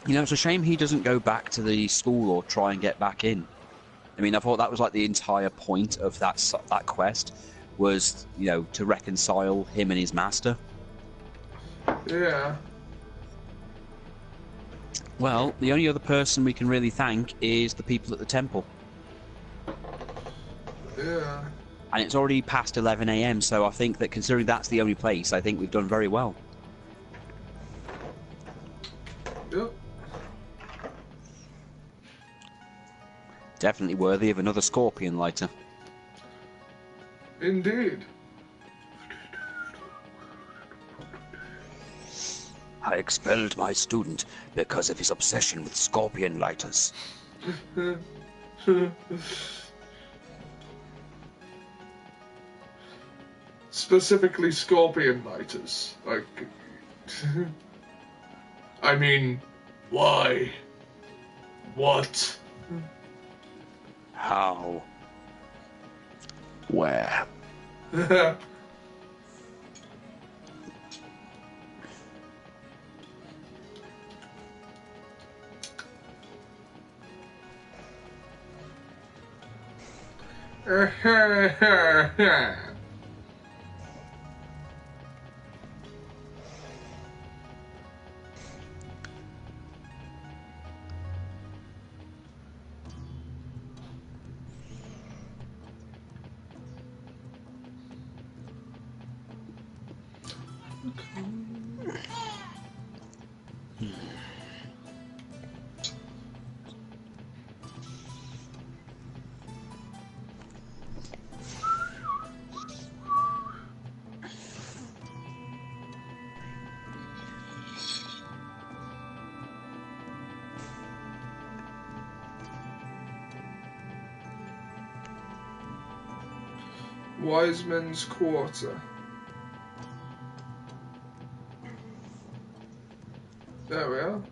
You know, it's a shame he doesn't go back to the school or try and get back in. I mean, I thought that was like the entire point of that quest was, you know, to reconcile him and his master. Yeah. Well, the only other person we can really thank is the people at the temple. Yeah. And it's already past 11 AM, so I think that considering that's the only place, I think we've done very well. Yep. Definitely worthy of another scorpion lighter. Indeed. I expelled my student because of his obsession with scorpion lighters. Specifically scorpion lighters. Like... I mean, why? What? How? Where? Wise Men's Quarter. There we are.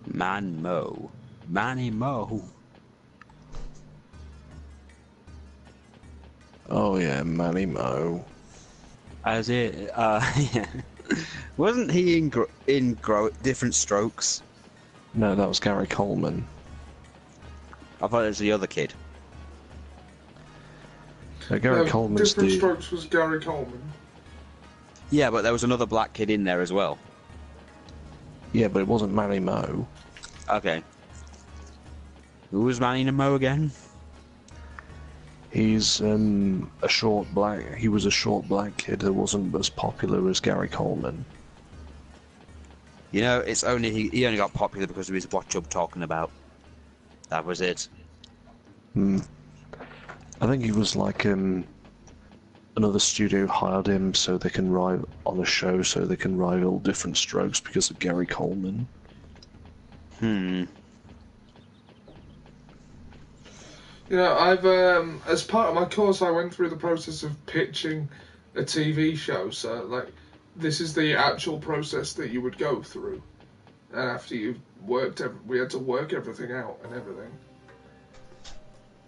Man Mo. Manny Mo. Oh yeah, Manny Mo. As it, yeah. Wasn't he in Different Strokes? No, that was Gary Coleman. I thought it was the other kid. Gary Coleman's Different the... Strokes was Gary Coleman. Yeah, but there was another black kid in there as well. Yeah, but it wasn't Manny Mo. Okay. Who was Manny Mo again? He's a short black... He was a short black kid who wasn't as popular as Gary Coleman. You know, it's only he only got popular because of his Watch Up Talking About. That was it. I think he was like another studio hired him so they can rival on a show so they can rival Different Strokes because of Gary Coleman. You know, I've as part of my course I went through the process of pitching a TV show, so like this is the actual process that you would go through. And after you've worked, we had to work everything out and everything.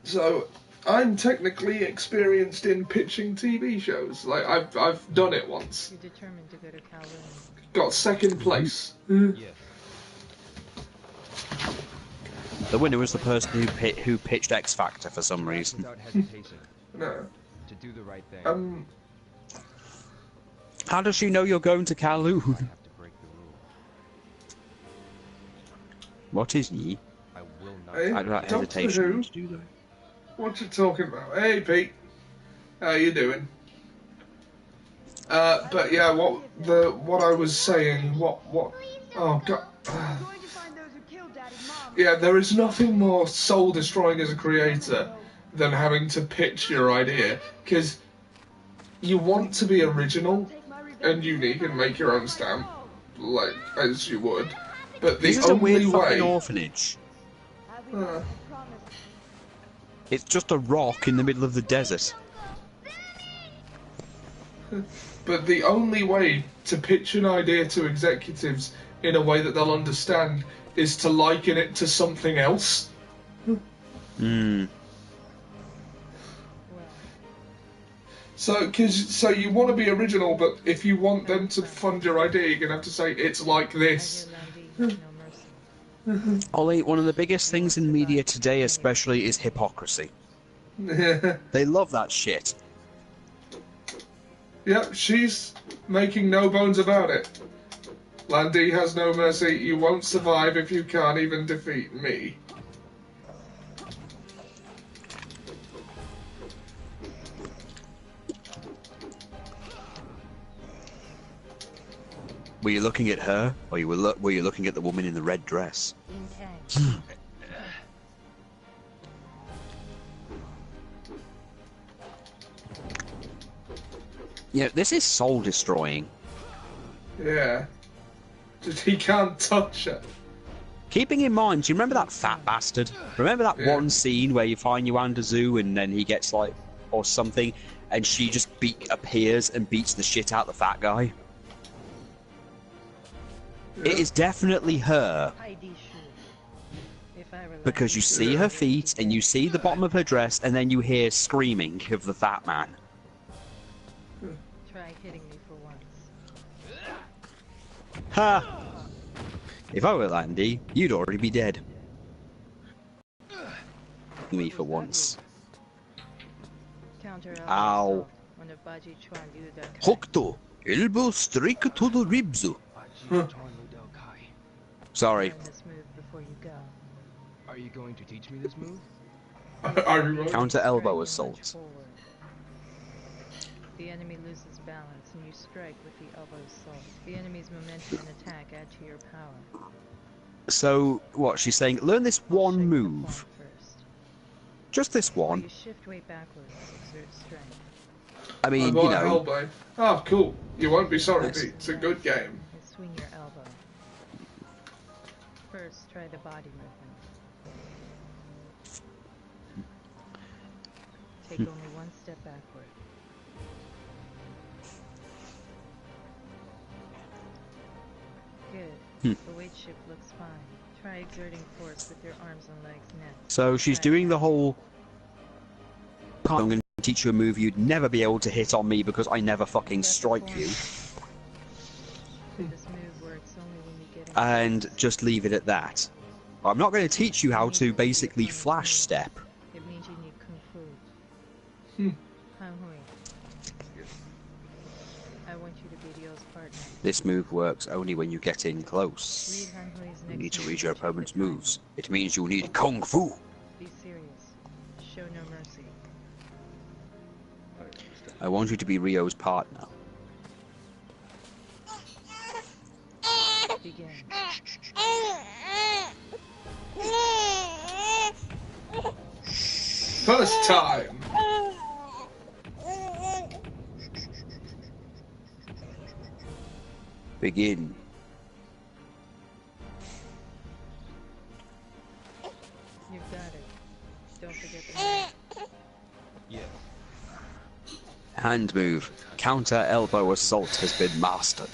So I'm technically experienced in pitching TV shows. Like I've done it once. You're determined to go to Kowloon. Got second place. Yes. The winner was the person who pitched X Factor for some reason. Without hesitation. No. To do the right thing. How does she know you're going to Kowloon? I have to break the rule. What is ye? I will not. Hey, Without Doctor hesitation. Who? To do that. What you talking about? Hey Pete, how you doing? But yeah, what I was saying, what? Oh god. Yeah, there is nothing more soul destroying as a creator than having to pitch your idea, because you want to be original and unique and make your own stamp, like as you would. But the This is a only weird way. fucking orphanage. It's just a rock in the middle of the desert. But the only way to pitch an idea to executives in a way that they'll understand is to liken it to something else. So you want to be original, but if you want them to fund your idea, you're gonna have to say it's like this. No mercy. Ollie, one of the biggest things in media today, especially, is hypocrisy. They love that shit. Yep, she's making no bones about it. Landy has no mercy. You won't survive if you can't even defeat me. Were you looking at her, or were you looking at the woman in the red dress? Yeah, this is soul destroying. Yeah. Just he can't touch her. Keeping in mind, do you remember that fat bastard? Remember that one scene where you find Yuanda Zoo and then he gets like, or something, and she just appears and beats the shit out of the fat guy? Yeah. It is definitely her. Because you see her feet and you see the bottom of her dress and then you hear screaming of the fat man. Try hitting me for once. Ha! If I were Landy, you'd already be dead. Me for once. Ow. Hokuto! Elbow strike to the ribs. Sorry. Are you going to teach me this move? Counter elbow assault. The enemy loses balance and you strike with the elbow assault. The enemy's momentum and attack add to your power. So, what, she's saying, learn this one move. Just this one. You shift weight backwards, exert strength. I mean, you know. Elbow. Oh, cool. You won't be sorry, Pete. It's a good game. And swing your elbow. First, try the body movement. Take only one step backward. Good. The weight shift looks fine. Try exerting force with your arms and legs next. So she's doing the whole... I'm going to teach you a move you'd never be able to hit on me because I never fucking strike you. This move works only when you get and just leave it at that. I'm not going to teach you how to basically flash step. It means you need kung fu. I want you to be Ryo's partner. This move works only when you get in close. You need to read your opponent's moves. It means you need kung fu. Be serious. Show no mercy. I want you to be Ryo's partner. Begin. First time. Begin. You've got it. Don't forget the hand. Yeah. Hand move. Counter elbow assault has been mastered.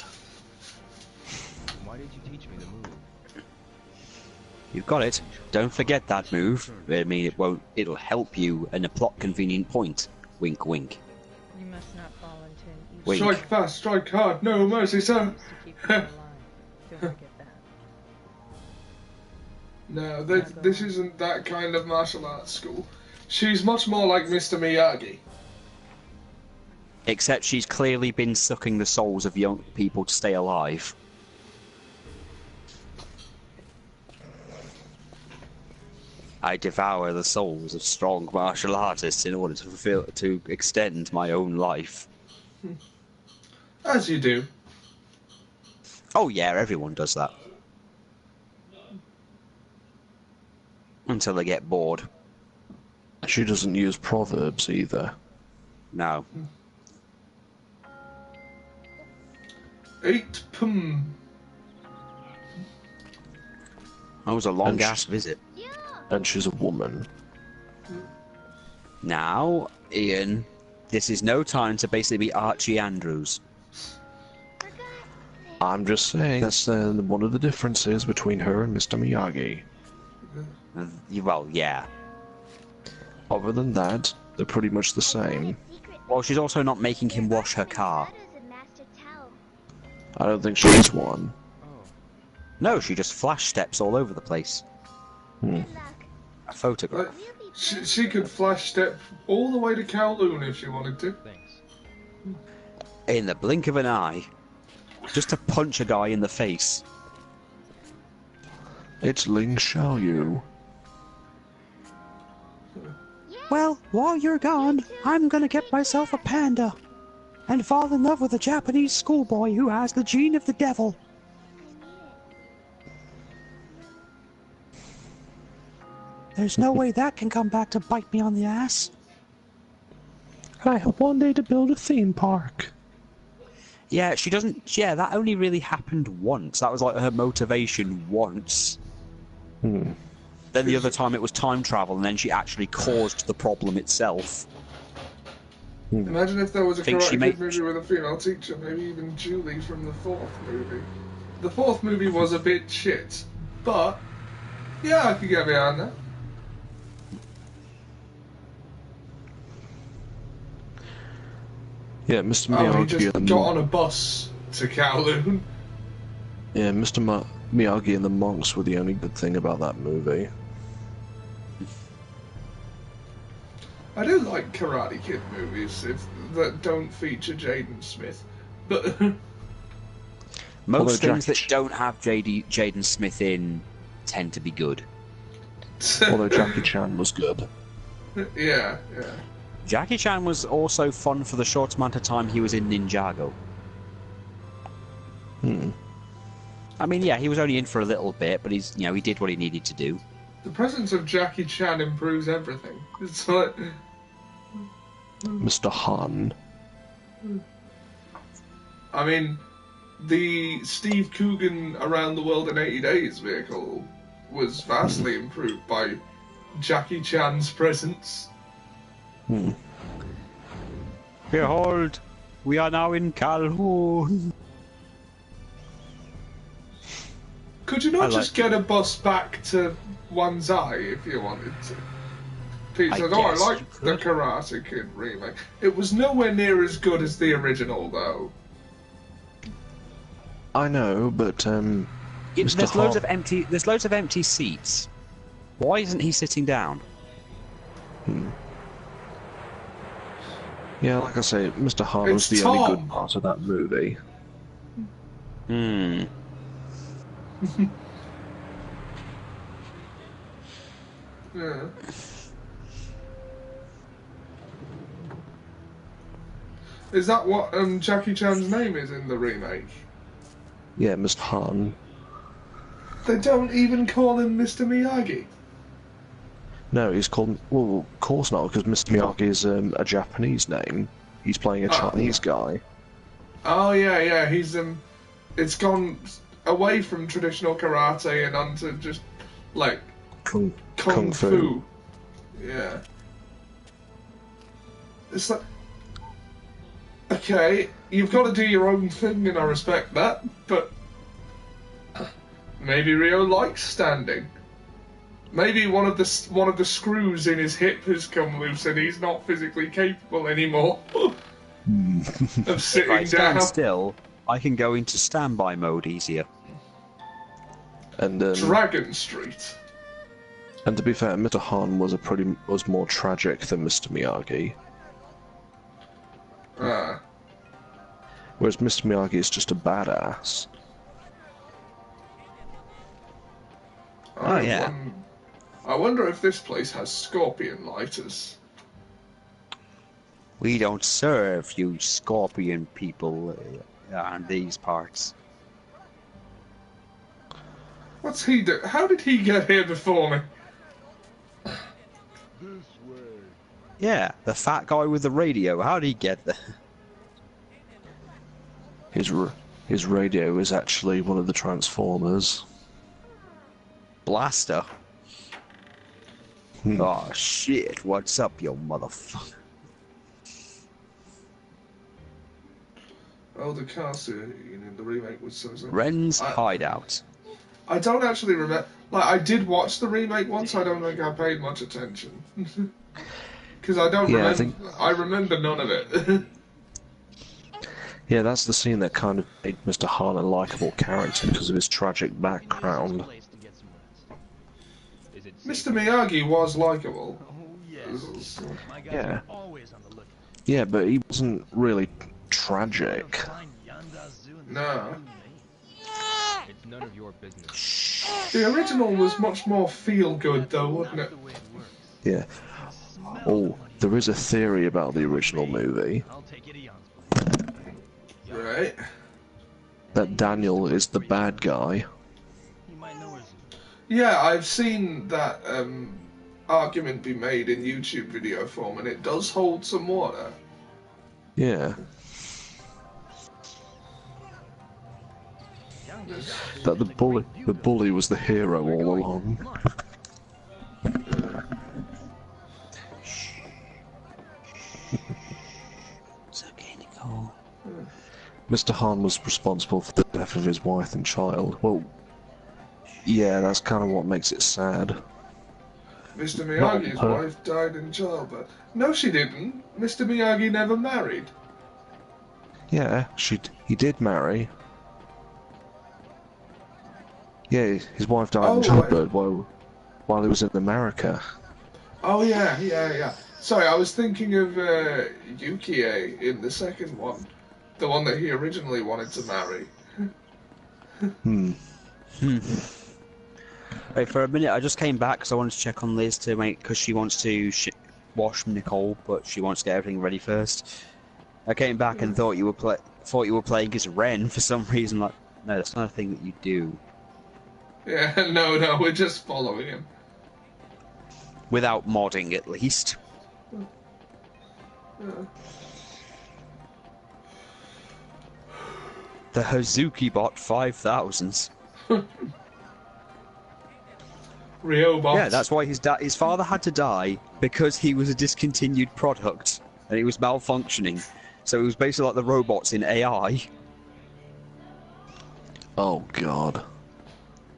Why did you teach me the move? You've got it. Don't forget that move. I mean, it won't. It'll help you in a plot convenient point. Wink, wink. You must not fall into an easy Wink. Strike fast, strike hard, no mercy, sir. to keep you alive. Don't forget that. No, this isn't that kind of martial arts school. She's much more like Mr. Miyagi. Except she's clearly been sucking the souls of young people to stay alive. I devour the souls of strong martial artists in order to extend my own life. As you do. Oh yeah, everyone does that. Until they get bored. She doesn't use proverbs either. No. 8 pum. That was a long-ass visit. And she's a woman. Now, Ian, this is no time to basically be Archie Andrews. I'm just saying that's one of the differences between her and Mr. Miyagi. Well, yeah. Other than that, they're pretty much the same. Well, she's also not making him wash her car. I don't think she's one. No, she just flash steps all over the place. Hmm. A photograph. She could flash step all the way to Kowloon if she wanted to. Thanks. In the blink of an eye. Just to punch a guy in the face. It's Ling Xiaoyu. Well, while you're gone, I'm gonna get myself a panda. And fall in love with a Japanese schoolboy who has the gene of the devil. There's no way that can come back to bite me on the ass. I hope one day to build a theme park. Yeah, she doesn't... Yeah, that only really happened once. That was like her motivation once. Hmm. Then the other time it was time travel, and then she actually caused the problem itself. Imagine if there was a Think she Karate may- Kid movie with a female teacher, maybe even Julie from the fourth movie. The fourth movie was a bit shit, but yeah, I could get behind that. Yeah, Mr. Oh, he Miyagi just and got on a bus to Kowloon. yeah, Mr. Miyagi and the monks were the only good thing about that movie. I do like Karate Kid movies that don't feature Jaden Smith, but Most Although things that don't have Jaden Smith in tend to be good. Although Jackie Chan was good. yeah. Jackie Chan was also fun for the short amount of time he was in Ninjago. Hmm. I mean, yeah, he was only in for a little bit, but he did what he needed to do. The presence of Jackie Chan improves everything. It's like Mr. Han. I mean, the Steve Coogan Around the World in 80 Days vehicle was vastly improved by Jackie Chan's presence. Hmm. Behold, we are now in Kowloon. Could you not just get a bus back to Wanzai if you wanted to? Pete said, I guess like you the could. Karate Kid remake. It was nowhere near as good as the original, though. I know, but Mr. There's loads Han. of empty. There's loads of empty seats. Why isn't he sitting down? Yeah, like I say, Mr. Han was It's the only Tom. good part of that movie. Hmm. Yeah. Is that what Jackie Chan's name is in the remake? Yeah, Mr. Han. They don't even call him Mr. Miyagi. No, he's called. Well, of course not, because Mr. Miyagi is a Japanese name. He's playing a Chinese guy. Oh yeah, he's it's gone away from traditional karate and onto just like Kung kung Fu. fu. Yeah. It's like, okay, you've got to do your own thing, and I respect that, but maybe Ryo likes standing. Maybe one of the screws in his hip has come loose, and he's not physically capable anymore of sitting If I stand down. still, I can go into standby mode easier. And Dragon Street. and to be fair, Mr. Han was more tragic than Mr. Miyagi. Whereas Mr. Miyagi is just a badass. I wonder if this place has scorpion lighters. We don't serve you scorpion people on these parts. What's he do? How did he get here before me? Yeah, the fat guy with the radio. How'd he get there? His radio is actually one of the Transformers. Blaster. Oh shit! What's up, you motherfucker? Oh, the car scene in the remake was so. Ren's hideout. I don't actually remember. Like, I did watch the remake once. I don't think I paid much attention. Because I don't Yeah, remember. I remember none of it. Yeah, that's the scene that kind of made Mr. Hahn a likable character because of his tragic background. Is it Mr. Miyagi was likable. Oh, yes. My guys Yeah. are always on the lookout. Yeah, but he wasn't really tragic. Find Yandazu in this No. new maze. It's none of your business. The original was much more feel-good, though, wasn't it? The way it works. Yeah. Smell Oh, the money. there is a theory about the original movie I'll take it to Jan's place. Right. that Daniel is the bad guy. He might know her. Yeah, I've seen that argument be made in YouTube video form, and it does hold some water. Yeah. That the bully was the hero all along. It's okay, Nicole. Mr. Hahn was responsible for the death of his wife and child. Well, yeah, that's kind of what makes it sad. Mr. Miyagi's her. wife died in childbirth. No, she didn't. Mr. Miyagi never married. Yeah, he did marry. Yeah, his wife died in childbirth while he was in America. Oh, yeah. Sorry, I was thinking of Yukie in the second one. The one that he originally wanted to marry. Wait, for a minute, I just came back because I wanted to check on Liz to make, because she wants to wash Nicole, but she wants to get everything ready first. I came back and thought you were playing as Ren for some reason. Like, no, that's not a thing that you do. Yeah, no, we're just following him. Without modding, at least. The Hazuki bot 5000s. Ryobot. Yeah, that's why his father had to die because he was a discontinued product and it was malfunctioning. So it was basically like the robots in AI. Oh God.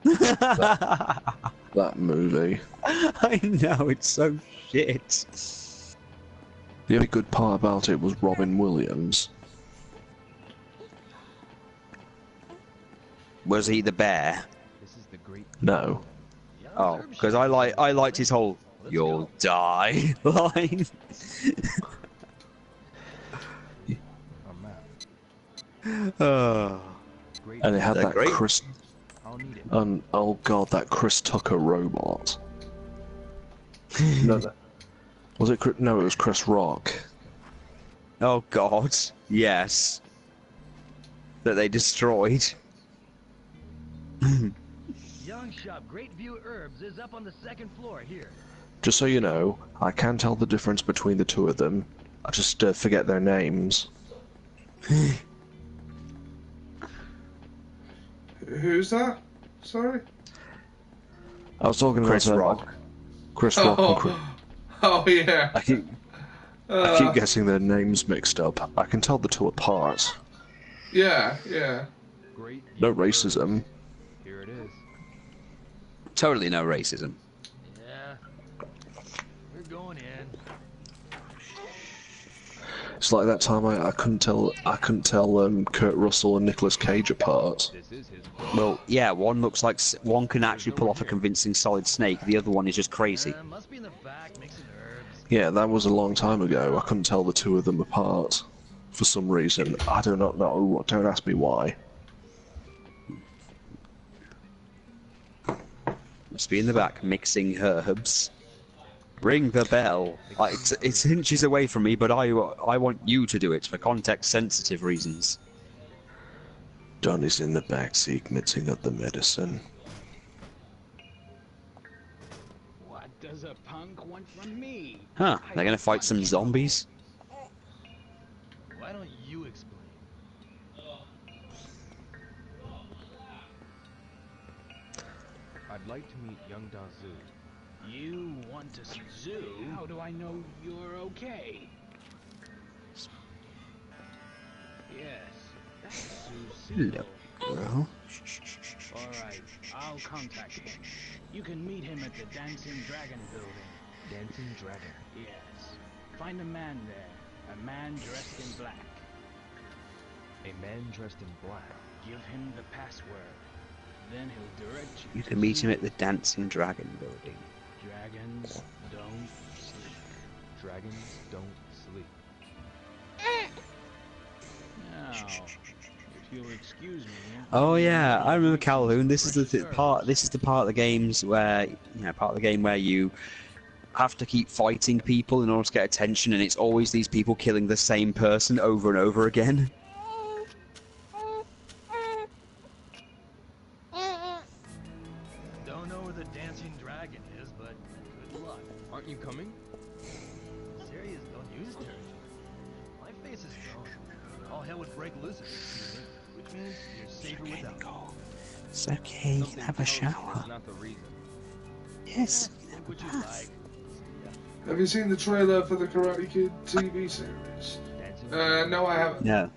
That movie. I know, it's so shit. The only good part about it was Robin Williams. Was he the bear? This is the great. No. Oh, because I liked his whole "you'll die" line. And it had They're that great. Chris. Oh God, that Chris Tucker robot. No, was it? No, it was Chris Rock. Oh God, yes. That they destroyed. Young Shop Great View Herbs is up on the second floor here. Just so you know, I can tell the difference between the two of them. I just forget their names. Who's that? Sorry? I was talking Chris about Rock. Chris Rock and Chris. Oh, yeah. I keep getting their names mixed up. I can tell the two apart. Yeah. Great. No racism. Here it is. Totally no racism. Yeah. We're going in. It's like that time I couldn't tell Kurt Russell and Nicolas Cage apart. This is his. Well, yeah, one looks like one can actually pull off a convincing Solid Snake. The other one is just crazy. Must be in the back mixing herbs. Yeah, that was a long time ago. I couldn't tell the two of them apart for some reason. I do not know. Don't ask me why. Must be in the back mixing herbs. Ring the bell. It's inches away from me, but I want you to do it for context-sensitive reasons. Donnie's in the backseat mixing up the medicine. What does a punk want from me? Huh, they're gonna fight some zombies? Why don't you explain? I'd like to meet young Dazu. You want to see Zoo? How do I know you're okay? Yes, that's Zoo's signal. Hello. Alright, I'll contact him. You can meet him at the Dancing Dragon building. Dancing Dragon. Yes. Find a man there. A man dressed in black. A man dressed in black. Give him the password. Then he'll direct you. You can meet him at the Dancing Dragon building. Dragons don't sleep. Dragons don't sleep. Now, if you'll excuse me. Oh yeah, I remember Kowloon. This is the part. This is the part of the games where part of the game where you have to keep fighting people in order to get attention, and it's always these people killing the same person over and over again. Don't know where the dancing dragon is, but good luck. Aren't you coming? Serious, don't use territory. My face is gone. All hell would break loose if it's you, which means you're safer without me. It's okay, you can have a shower. That's not the reason. Yes, Would you like? Have you seen the trailer for the Karate Kid TV series? No, I haven't. No.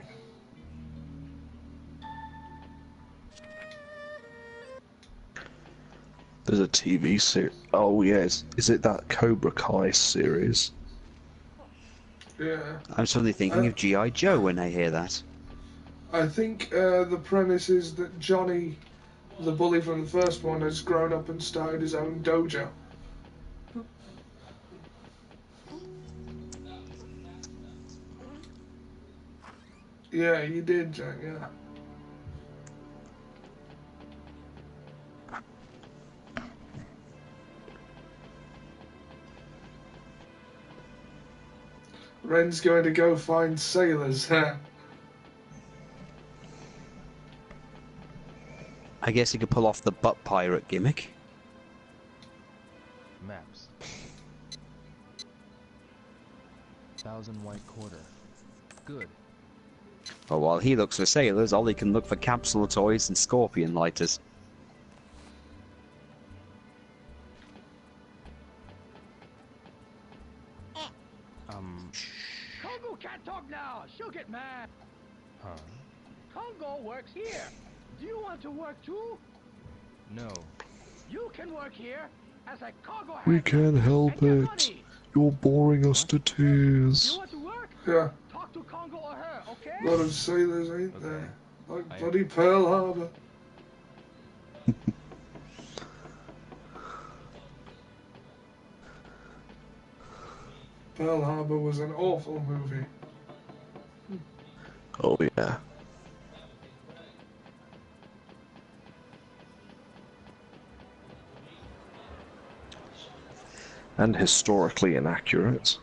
There's a TV series. Oh yes, is it that Cobra Kai series? Yeah. I'm suddenly thinking of G.I. Joe when I hear that. I think the premise is that Johnny, the bully from the first one, has grown up and started his own dojo. Yeah, you did, Jack, yeah. Ren's going to go find sailors, huh? I guess he could pull off the butt pirate gimmick. Maps. 1,000 white quarter. Good. But while he looks for sailors, Ollie can look for capsule toys and scorpion lighters. Congo can't talk now. She'll get mad. Huh? Congo works here. Do you want to work too? No. You can work here as a cargo We handler can't help and get it. money. You're boring us to You tears. want to work? Yeah. Talk to Congo or her, okay? A lot of sailors, ain't there? Like bloody Pearl Harbor. Pearl Harbor was an awful movie. Oh yeah. And historically inaccurate.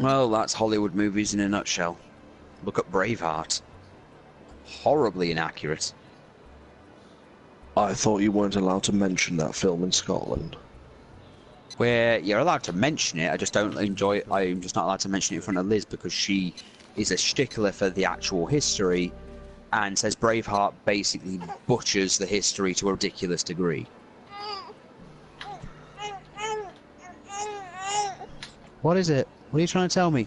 Well, that's Hollywood movies in a nutshell. Look at Braveheart. Horribly inaccurate. I thought you weren't allowed to mention that film in Scotland. Where you're allowed to mention it, I just don't enjoy it. I'm just not allowed to mention it in front of Liz because she is a stickler for the actual history and says Braveheart basically butchers the history to a ridiculous degree. What is it? What are you trying to tell me?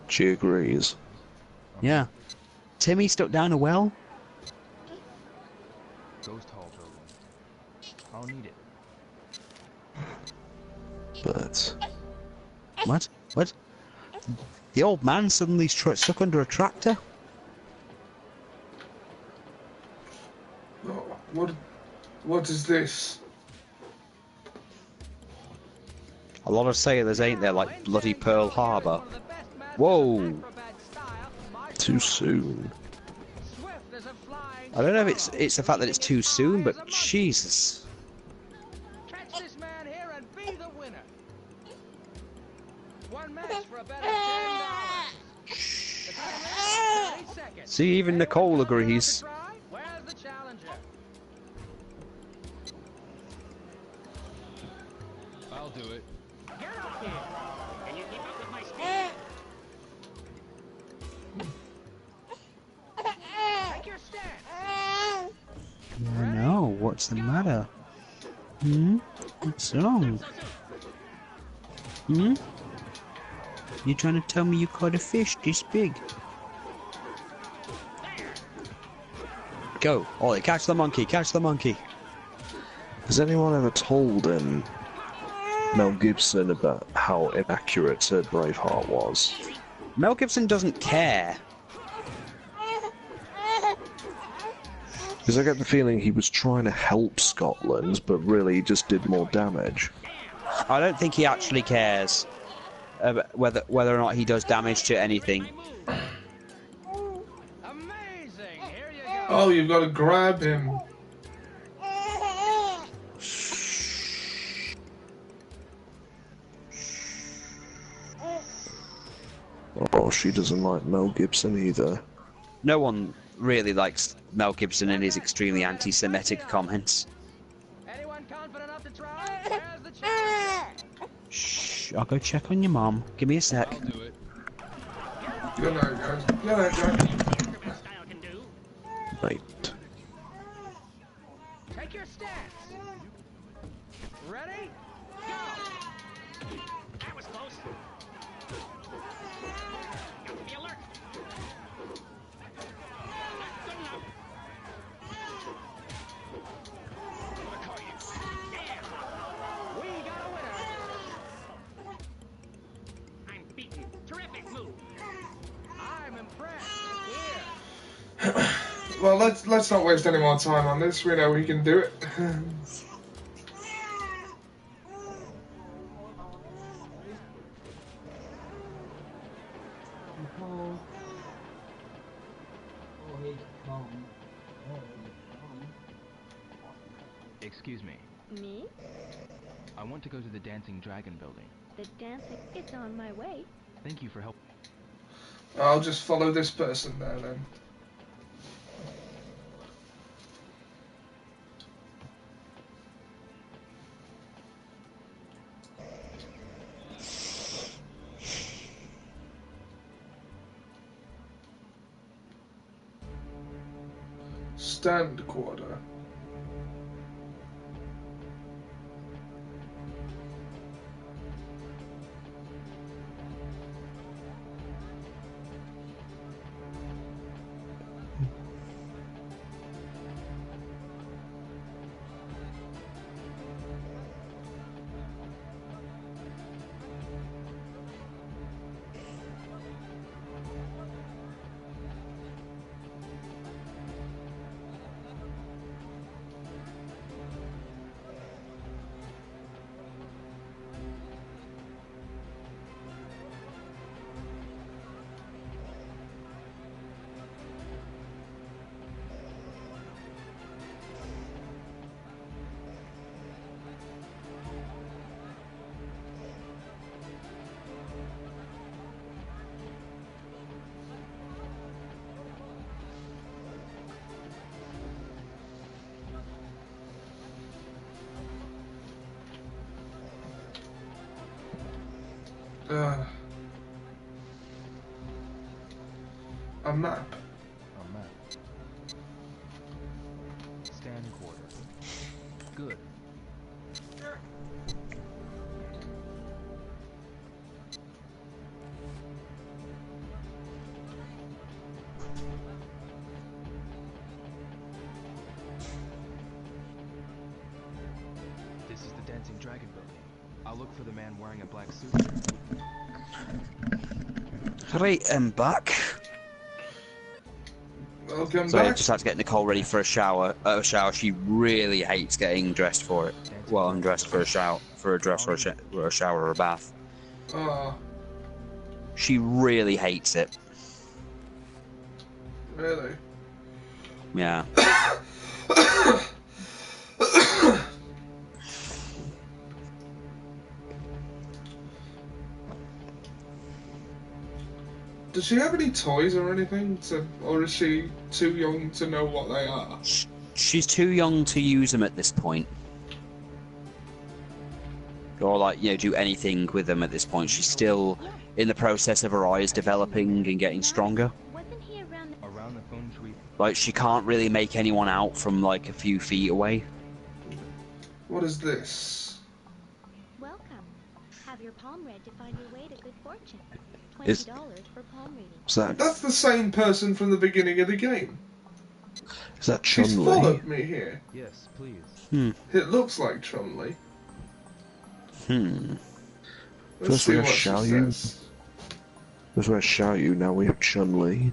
She agrees. Yeah. Timmy stuck down a well? Ghost Hall building. I'll need it. But What? What? The old man suddenly stuck under a tractor? Oh, what is this? A lot of sailors ain't there like bloody Pearl Harbor. Whoa! too soon. I don't know if it's the fact that it's too soon, but Jesus. Catch this man here and be the winner. One match for a bet of $10. The time is 30 seconds. See, even Nicole agrees. Where's the challenger? I'll do it. Get up here. Can you keep up with my speed? Take your stance. Oh no, what's the matter? Hmm? What's wrong? Hmm? You trying to tell me you caught a fish this big? Go, Ollie, catch the monkey, catch the monkey. Has anyone ever told him Mel Gibson about how inaccurate Braveheart was. Mel Gibson doesn't care. Because I get the feeling he was trying to help Scotland, but really just did more damage. I don't think he actually cares whether or not he does damage to anything. Amazing! Here you go. Oh, you've got to grab him. Oh, she doesn't like Mel Gibson either. No one really likes Mel Gibson and his extremely anti-Semitic comments. Anyone confident enough to try? Where's the challenge? Shh, I'll go check on your mom. Give me a sec. I'll do it. Good night, guys. Good night, guys. Right. Take your stance. Ready? Go! That was close. Got to be alert. Good enough. I'm gonna call you. Yeah. We got a winner. I'm beaten. Terrific move. I'm impressed. Here. Well, let's not waste any more time on this. We know we can do it. Excuse me. Me? I want to go to the Dancing Dragon building. The dancing is on my way. Thank you for help. I'll just follow this person there then. Stand quarter. A map. A map. Stand quarter. Good. This is the Dancing Dragon building. I'll look for the man wearing a black suit. Right, I'm back. Welcome So I back. just had to get Nicole ready for a shower. She really hates getting dressed for it. Well, undressed for a shower, or a shower or a bath. Oh, She really hates it. really? Yeah. Does she have any toys or anything? Or is she too young to know what they are? She's too young to use them at this point. Or do anything with them at this point. She's still in the process of her eyes developing and getting stronger. Around the phone tree. Like, she can't really make anyone out from like a few feet away. What is this? Welcome. Have your palm read to find your way to good fortune. Is- $20 for palm reading. Is that That's the same person from the beginning of the game. She's Chun-Li? followed me here. Yes, please. Hmm. It looks like Chun-Li. Hmm. Let's First we see have what she Xiaoyu. says. First we have Xiaoyu, now we have Chun-Li.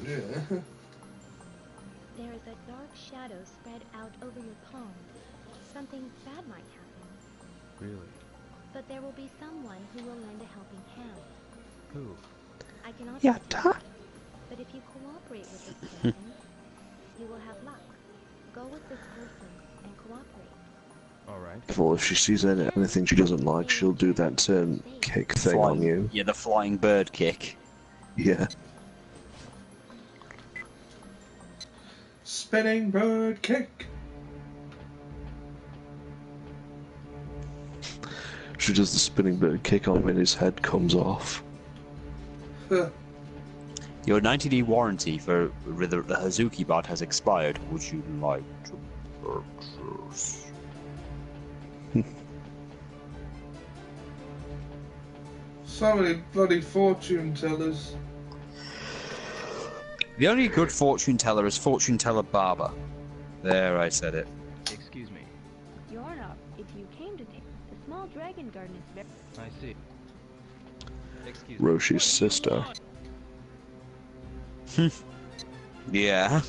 Yeah. There is a dark shadow spread out over your palm. Something bad might happen. Really? But there will be someone who will lend a helping hand. Who? I cannot Yeah, tell you, but if you cooperate with this person, you will have luck. Go with this person and cooperate. Alright. Well, if she sees anything she doesn't like, she'll do that kick thing on you. Yeah, the flying bird kick. Yeah. Spinning bird kick. She does the spinning bird kick on him and his head comes off. Your 90-day warranty for the Hazuki bot has expired. Would you like to purchase? So many bloody fortune tellers. The only good fortune teller is Fortune Teller Barber. There, I said it. Excuse me. You're not. If you came to take the small dragon garden is very... I see. Excuse me. Roshi's sister. Yeah.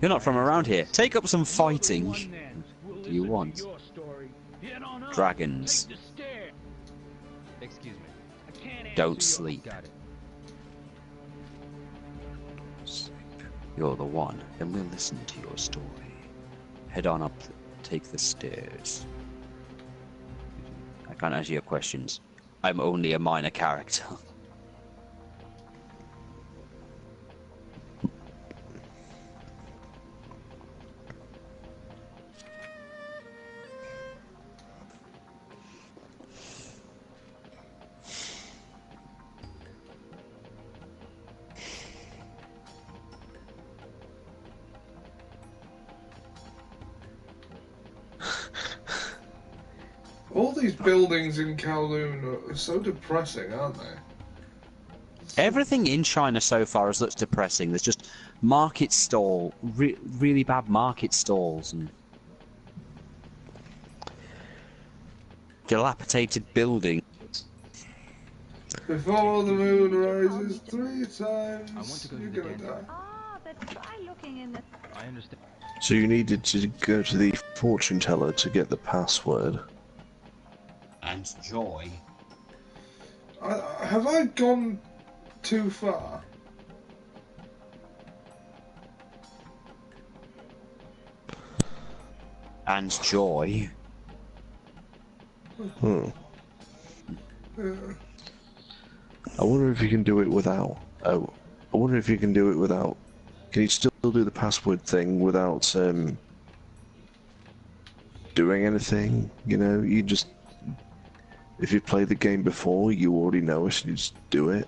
You're not from around here. Take up some fighting. Do you want? Dragons. Excuse me. Don't sleep. Got it. You're the one. Then we'll listen to your story. Head on up, take the stairs. I can't answer your questions. I'm only a minor character. All these buildings in Kowloon are so depressing, aren't they? Everything in China so far is looks depressing. There's just market stall, really bad market stalls, and dilapidated buildings. Before the moon rises 3 times, I want to go to you're the gonna dentist. die. Ah, but try looking in the... I understand. So you needed to go to the fortune teller to get the password. And joy. Have I gone too far? And joy. Hmm. Yeah. I wonder if you can do it without... Oh. I wonder if you can do it without... Can you still do the password thing without, doing anything? You know, you just... If you've played the game before, you already know it, you just do it.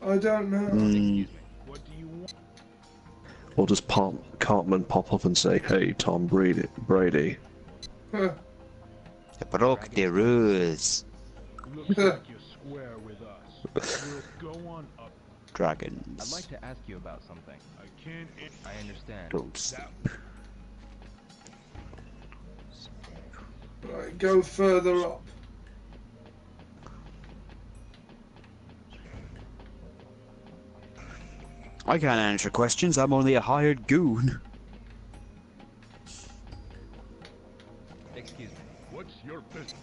I don't know. What do you want? Or does Cartman pop up and say, "Hey, Tom Brady." Huh. Broke the rules. Looks like you're square with us. We'll go on up. Dragons. I'd like to ask you about something. I can't. I understand. Don't sleep. Right, go further up. I can't answer questions. I'm only a hired goon. Excuse me. What's your business?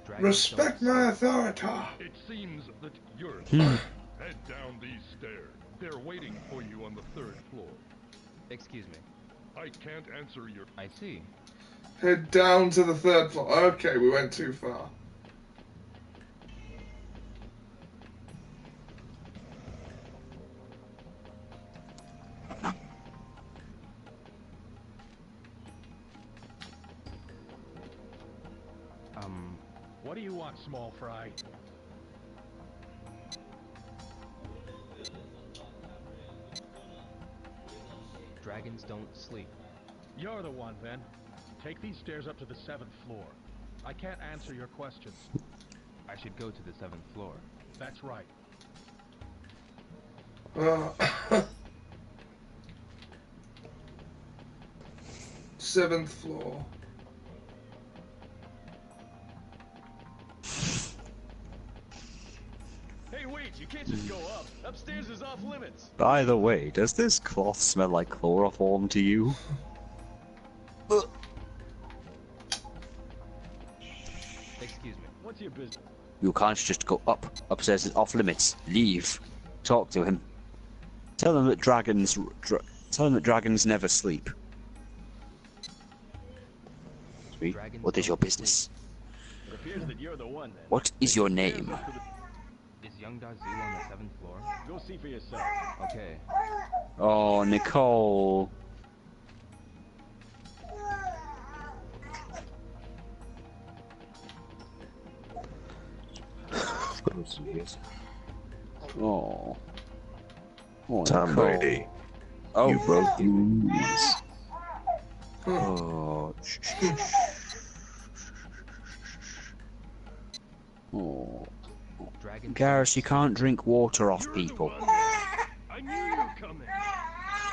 Dragons Respect don't my sleep. authority. It seems that you're head down these stairs. They're waiting for you on the 3rd floor. Excuse me. I can't answer your... I see. Head down to the 3rd floor. Okay, we went too far. What do you want, small fry? Dragons don't sleep. You're the one, then. Take these stairs up to the 7th floor. I can't answer your questions. I should go to the 7th floor. That's right. Seventh floor. Hey, wait! You can't just go up. Upstairs is off limits. By the way, does this cloth smell like chloroform to you? Excuse me. What's your business? You can't just go up. Upstairs is off limits. Leave. Talk to him. Tell him that dragons never sleep. Sweet. What is your business? It appears that you're the one then. What is your name? Is young Dazu on the 7th floor? Go see for yourself. Okay. Oh, Nicole. Oh. Oh, Tom Nicole. Brady. Oh. You broke the rules. Oh. Oh. Garrus, you can't drink water off people. I knew you were coming.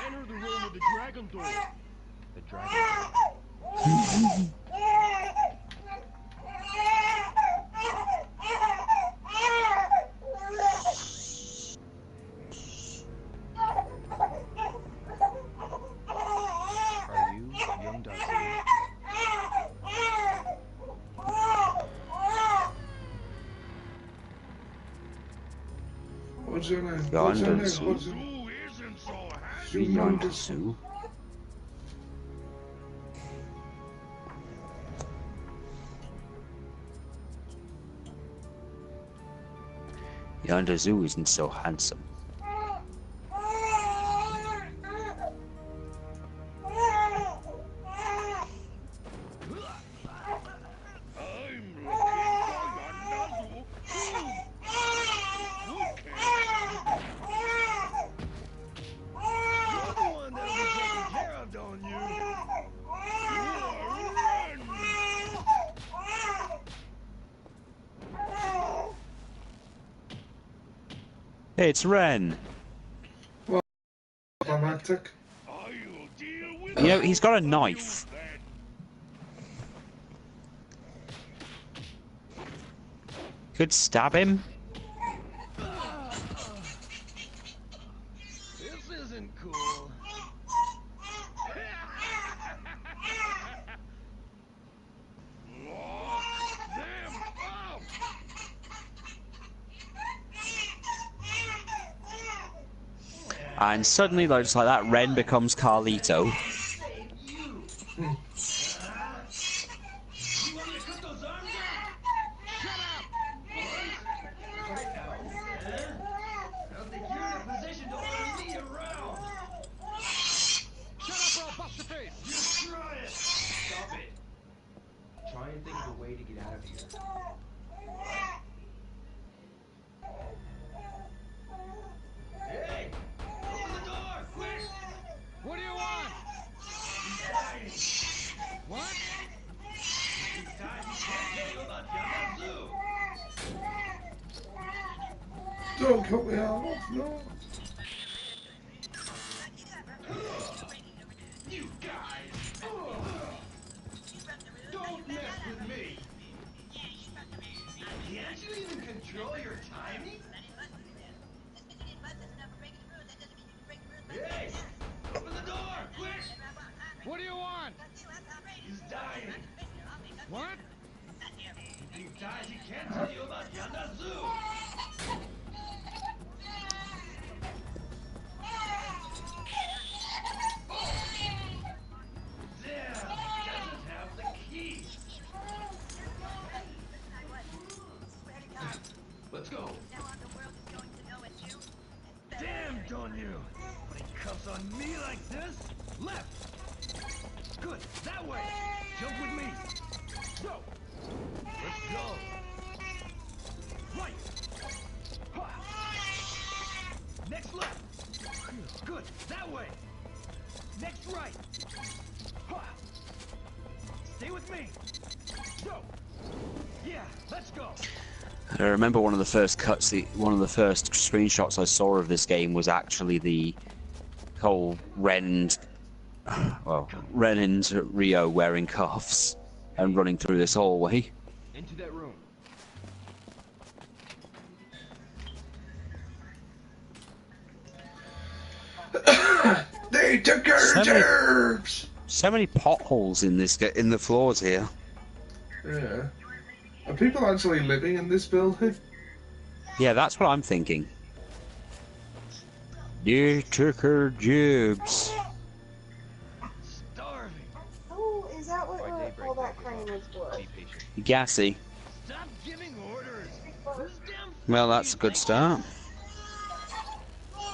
Enter the room with the dragon door. The dragon door. Are you young Dazu? What's your name? Young What's your name? Dazu. What's your name? Young Dazu. Young Dazu isn't so handsome. Hey, it's Ren. Climactic. You know, he's got a knife. Could stab him. This isn't cool. And suddenly, like, just like that, Ren becomes Carlito. Try and think of a way to get out of here. Hey! Open the door, quick! What do you want? What? Don't cut me off, no. You guys! Don't mess with me! Can't you even control your timing? Hey! Open the door, quick! What do you want? He's dying. What? If he dies, he can't tell you about Yandazu! Let's go. Damn, don't you? Putting cuffs on me like this? Left. Good. That way. Jump with me. Go. Let's go. Right. Ha. Next left. Good. That way. Next right. Ha. Stay with me. Go. Yeah, let's go. I remember one of the first one of the first screenshots I saw of this game was actually the whole Ren and Rio wearing cuffs and running through this hallway. Into that room. They took our gerbs! So many potholes in the floors here. Yeah. Are people actually living in this building? Yeah, that's what I'm thinking. They took our jibs. Starving. Oh, is that what all that crying was for? Gassy. Stop giving orders. Who's damn Well, that's a good start.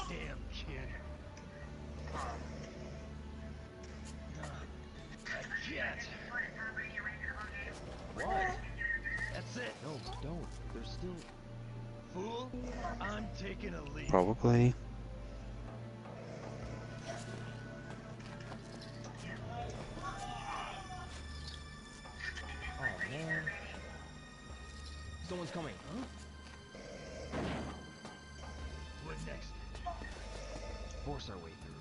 damn kid? I can't. What? That's it. No, don't. There's still... Fool, I'm taking a lead. Probably. Oh, man. Someone's coming. Huh? What next? Force our way through.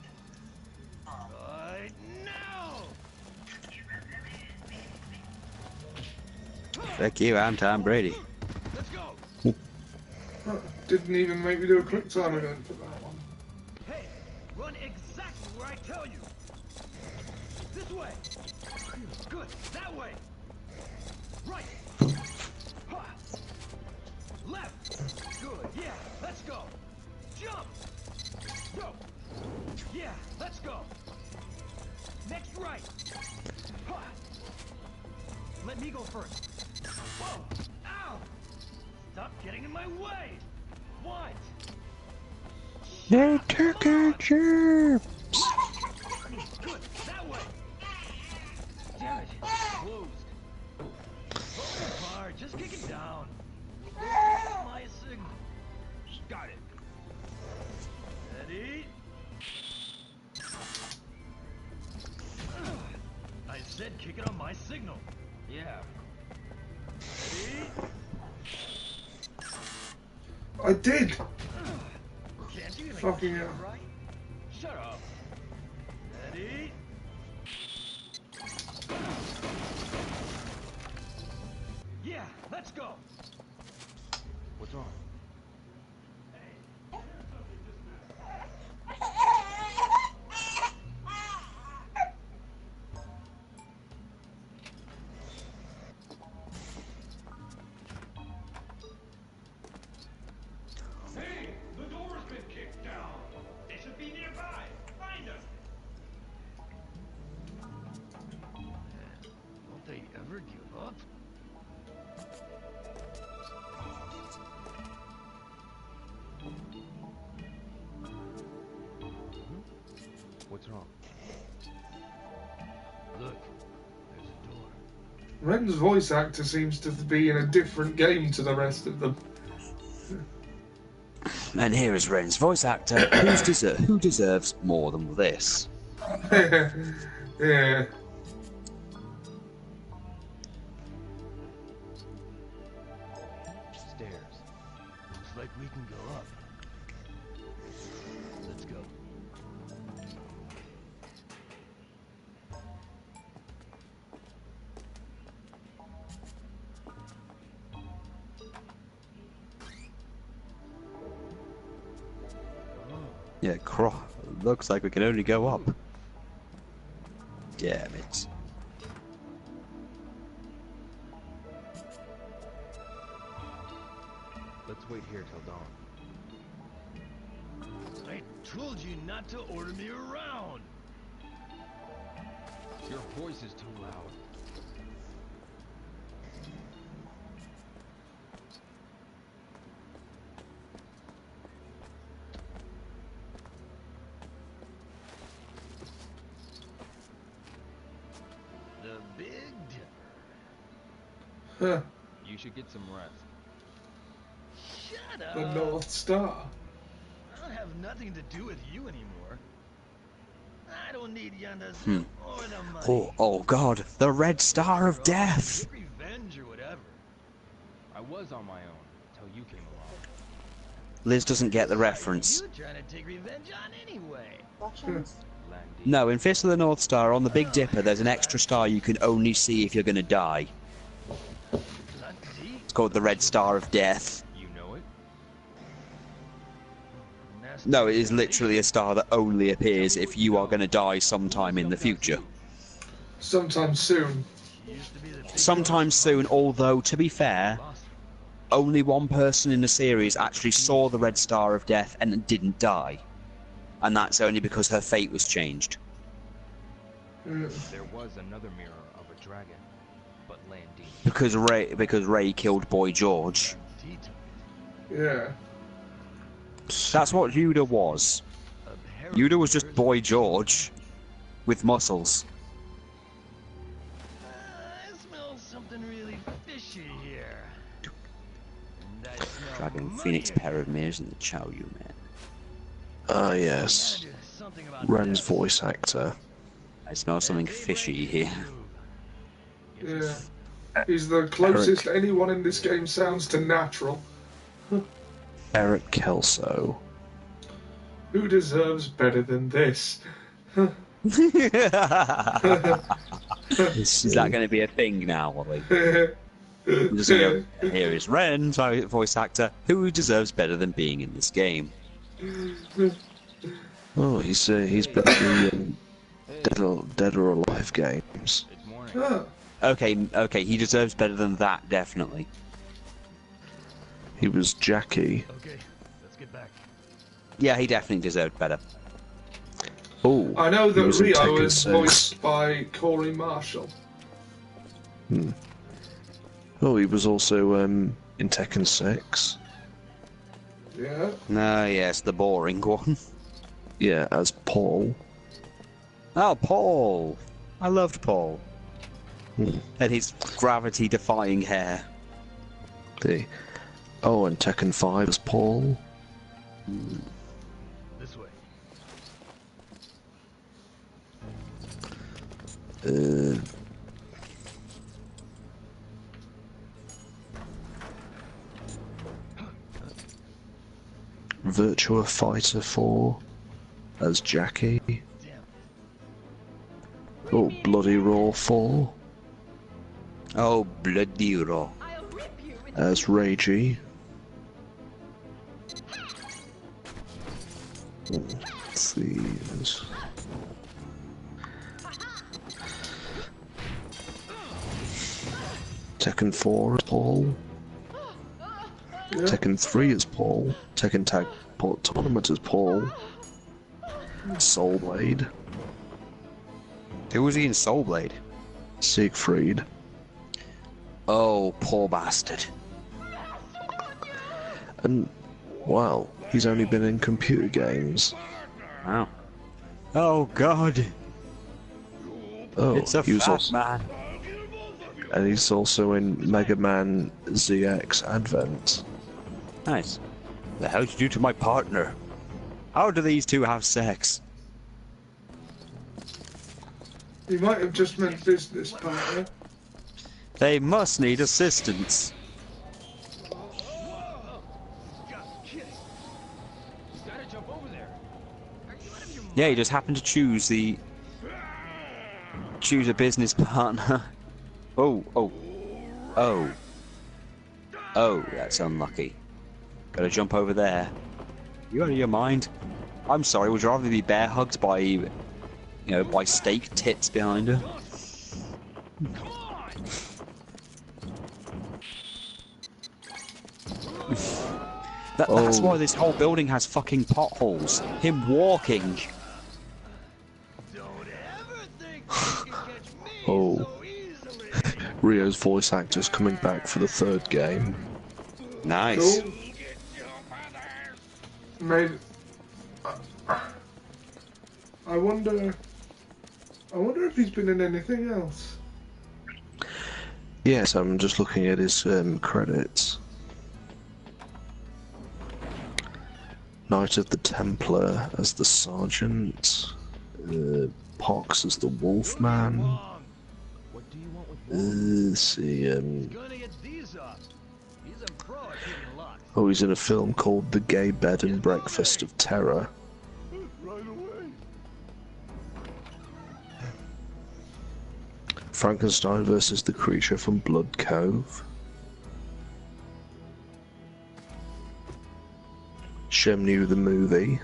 Now! Fuck you, I'm Tom Brady. Let's go! Didn't even make me do a quick time event for that one. Hey, run exactly where I tell you. This way. Good. That way. Right. Ha. Left. Good. Yeah. Let's go. Jump. Go. Yeah. Let's go. Next right. Ha. Let me go first. Whoa. Ow. Stop getting in my way. What? They took our jibs. Good. That way. Damn it. Closed. Far. Just kick it down. My signal. Got it. Ready? I said kick it on my signal. Yeah. Ready? I did! Can't you even Fucking hear hell. right? Shut up. Ready? Yeah, let's go. What's wrong? Hey, the door's been kicked down. They should be nearby. Find them. Don't they ever give up? What's wrong? Look, there's a door. Ren's voice actor seems to be in a different game to the rest of them. And here is Ren's voice actor, who deserves more than this. Yeah. Stairs. Looks like we can go up. Let's go. Yeah, looks like we can only go up. Damn it. Let's wait here till dawn. I told you not to order me around. Your voice is too loud. The Big Huh. You should get some rest. Shut up. The North Star. I don't have nothing to do with you anymore. I don't need Yanda's or the money. Oh god, the Red Star of Death! Revenge or whatever. I was on my own. until you came along. Liz doesn't get the reference. You trying to take revenge on anyway? No, in Fist of the North Star, on the Big Dipper, there's an extra star you can only see if you're going to die. It's called the Red Star of Death. You know it? No, it is literally a star that only appears if you are going to die sometime in the future. Sometime soon. Sometime soon, although, to be fair, only one person in the series actually saw the Red Star of Death and didn't die. And that's only because her fate was changed. There was another mirror of a dragon, but Landine. Because Ray killed Boy George. Yeah. That's what Yuda was. Yuda was just Boy George with muscles. I smell something really fishy here. And I smell Dragon money. Phoenix pair of mirrors and the Kowloon man. Ah, yes. Ren's voice actor. I smell something fishy here. Yeah. He's the closest anyone in this game sounds to natural. Eric Kelso. Who deserves better than this? Is that going to be a thing now, Ollie? I'm just going to go, here is Ren, voice actor, who deserves better than being in this game. Oh, he's been in Dead or Alive games. Okay, he deserves better than that, definitely. He was Jackie. Okay, let's get back. Yeah, he definitely deserved better. Oh, I know that was in Rio Tekken is 6. voiced by Corey Marshall. Oh, he was also in Tekken 6. Yeah. No, yes, the boring one. Yeah, as Paul. Oh, Paul! I loved Paul. And his gravity-defying hair. Oh, and Tekken 5 as Paul. This way. Virtua Fighter 4 as Jackie. Oh, Bloody Raw 4 Oh, Bloody Raw. as Reiji. Let's see. Tekken 4 as Paul. Tekken 3 as Paul. Tekken Tag Tournament as Paul. Soul Blade. Who was he in Soul Blade? Siegfried. Oh, poor bastard. And, wow, he's only been in computer games. Wow. Oh, God. Oh, It's a he was fat also, man. and he's also in Mega Man ZX Advent. Nice. The hell did you do to my partner? How do these two have sex? He might have just meant business partner. They must need assistance. Yeah, he just happened to choose a business partner. Oh, that's unlucky. Gotta jump over there. You out of your mind? I'm sorry, would you rather be bear hugged by, by steak tits behind her? That's why this whole building has fucking potholes. Him walking. Oh. Rio's voice actor's coming back for the third game. Nice. Cool. Maybe. I wonder if he's been in anything else. Yes, I'm just looking at his credits. Knight of the Templar as the Sergeant. Pox as the Wolfman. Let's see, Oh, he's in a film called The Gay Bed and Breakfast of Terror. Right away. Frankenstein versus the creature from Blood Cove. Shenmue the movie.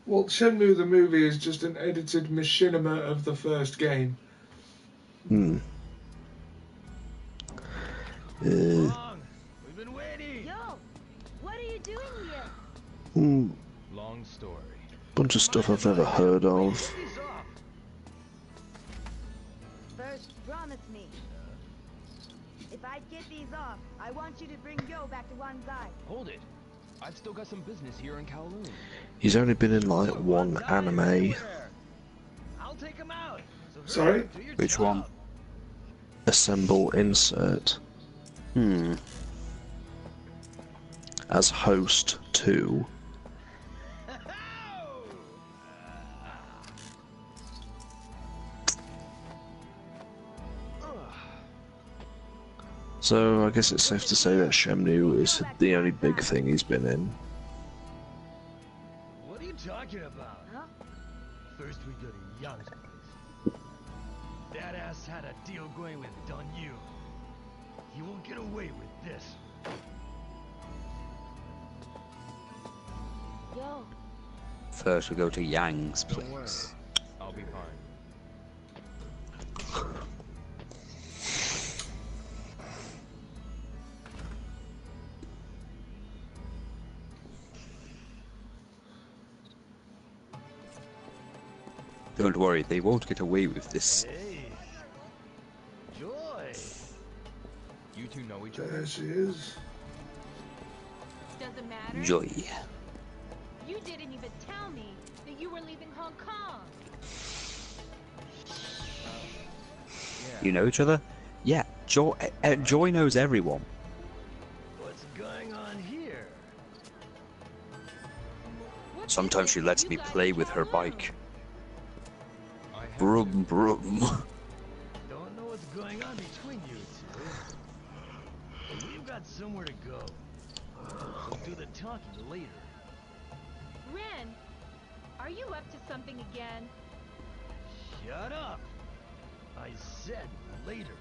Well, Shenmue the movie is just an edited machinima of the first game. Hmm. We've been waiting. Yo, what are you doing here? Long story. Bunch of stuff I've never heard of. First, promise me. If I get these off, I want you to bring Yo back to one side. Hold it. I've still got some business here in Kowloon. He's only been in like one anime. I'll take him out. Sorry? Which one? Assemble insert. As host 2. So I guess it's safe to say that Shenmue is the only big thing he's been in. What are you talking about? Huh? First we go to Young's place. That ass had a deal going with Don Yu. He won't get away with this. Yo, First we go to Yang's Don't worry. place. I'll be fine. Don't worry, they won't get away with this. Hey. Joy. You two know each other? There she is. Doesn't matter. Joy. You didn't even tell me that you were leaving Hong Kong. You know each other? Yeah, Joy knows everyone. What's going on here? Sometimes she lets me play with her bike. Brum brum. Don't know what's going on between you two. But we've got somewhere to go. We'll do the talking later. Ren, are you up to something again? Shut up! I said later.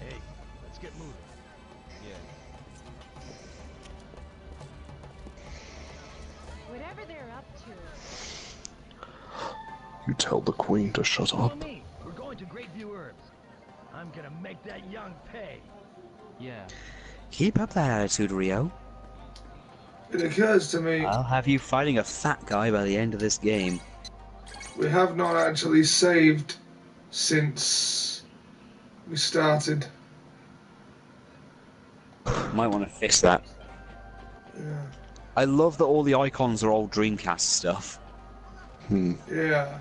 Hey, let's get moving. Yeah. Whatever they're up to. You tell the queen to shut Follow up. me. We're going to Greatview Herbs. I'm gonna make that Young pay. Yeah. Keep up that attitude, Rio. It occurs to me I'll have you fighting a fat guy by the end of this game. we have not actually saved since we started. Might want to fix that. Yeah. I love that all the icons are all Dreamcast stuff. Yeah.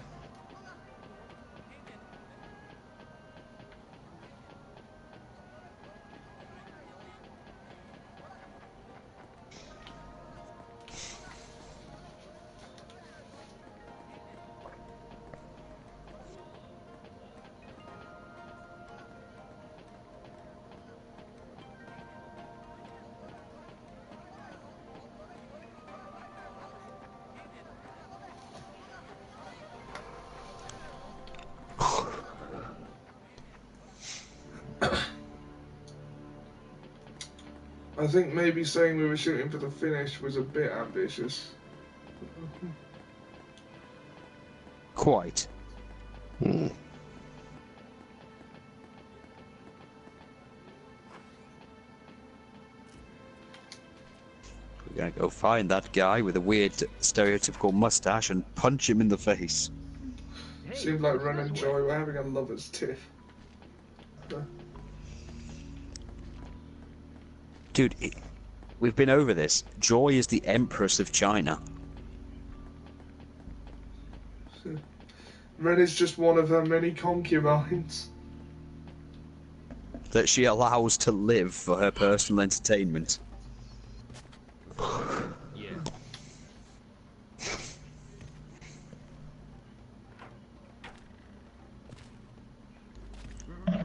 I think maybe saying we were shooting for the finish was a bit ambitious. Quite. We're gonna go find that guy with a weird stereotypical mustache and punch him in the face. Seemed like Ren and Joy were having a lover's tiff. Dude, we've been over this. Joy is the Empress of China. Ren is just one of her many concubines. That she allows to live for her personal entertainment. Yeah.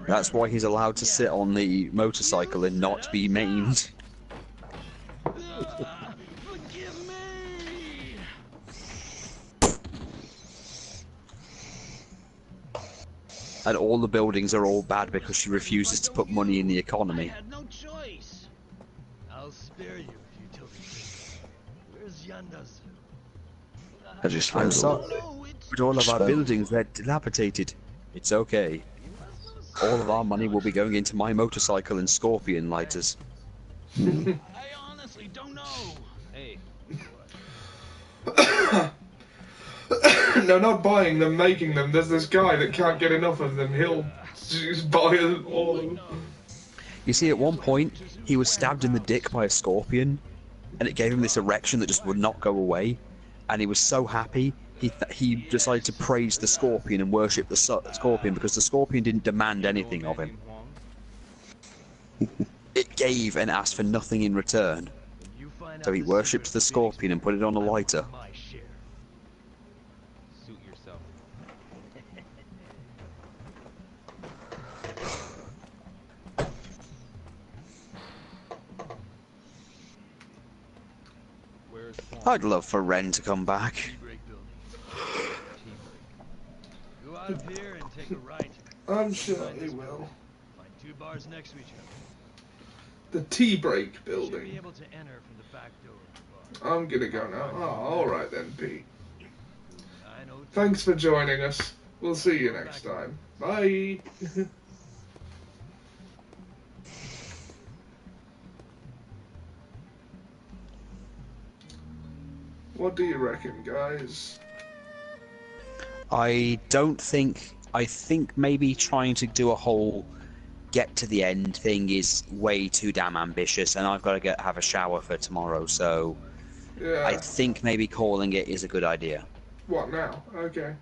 That's why he's allowed to sit on the motorcycle and not be maimed. Forgive me! And all the buildings are all bad because she refuses to put money in the economy. I had no choice. I'll spare you if you tell the truth. Where's Yanda's? I just I'm found sorry, but all of our spell. buildings are dilapidated. It's okay. All of our money will be going into my motorcycle and scorpion lighters. I honestly don't know. Hey. No, not buying them, making them. There's this guy that can't get enough of them. He'll just buy all of them. You see, at one point, he was stabbed in the dick by a scorpion, and it gave him this erection that just would not go away. And he was so happy, he decided to praise the scorpion and worship the scorpion because the scorpion didn't demand anything of him. It gave and asked for nothing in return. So he worshipped the scorpion and put it on a lighter. Suit yourself. I'd love for Ren to come back. Go out of here and take a right. I'm sure he will. Find 2 bars next to each other. The tea break Should be building. able to enter from the back door. I'm gonna go now. Oh, alright then, Pete. I know. Thanks for joining us. We'll see you next time. Bye. What do you reckon, guys? I think maybe trying to do a whole get to the end thing is way too damn ambitious, and I've got to have a shower for tomorrow, so Yeah. I think maybe calling it is a good idea. What now? Okay.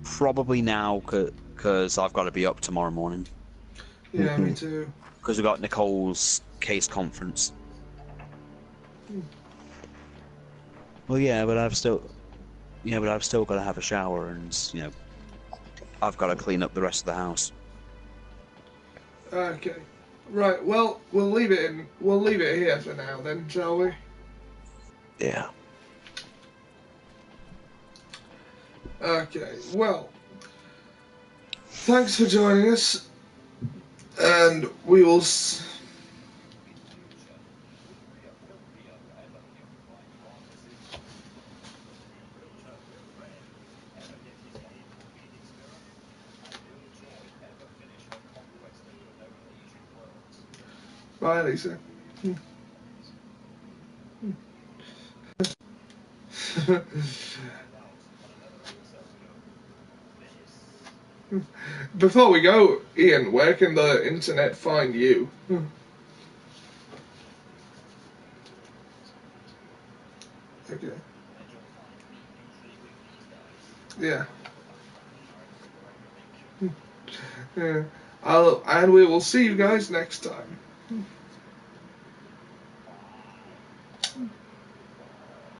Probably now, because I've got to be up tomorrow morning. Yeah, me too. Because we've got Nicole's case conference. Well, yeah, but I've still got to have a shower, and I've got to clean up the rest of the house. Okay. Right. Well, we'll leave it here for now, then, shall we? Yeah. Okay. Well, thanks for joining us, and we will. Bye, Lisa. Before we go, Ian, where can the internet find you? Okay. Yeah. Yeah. And we will see you guys next time.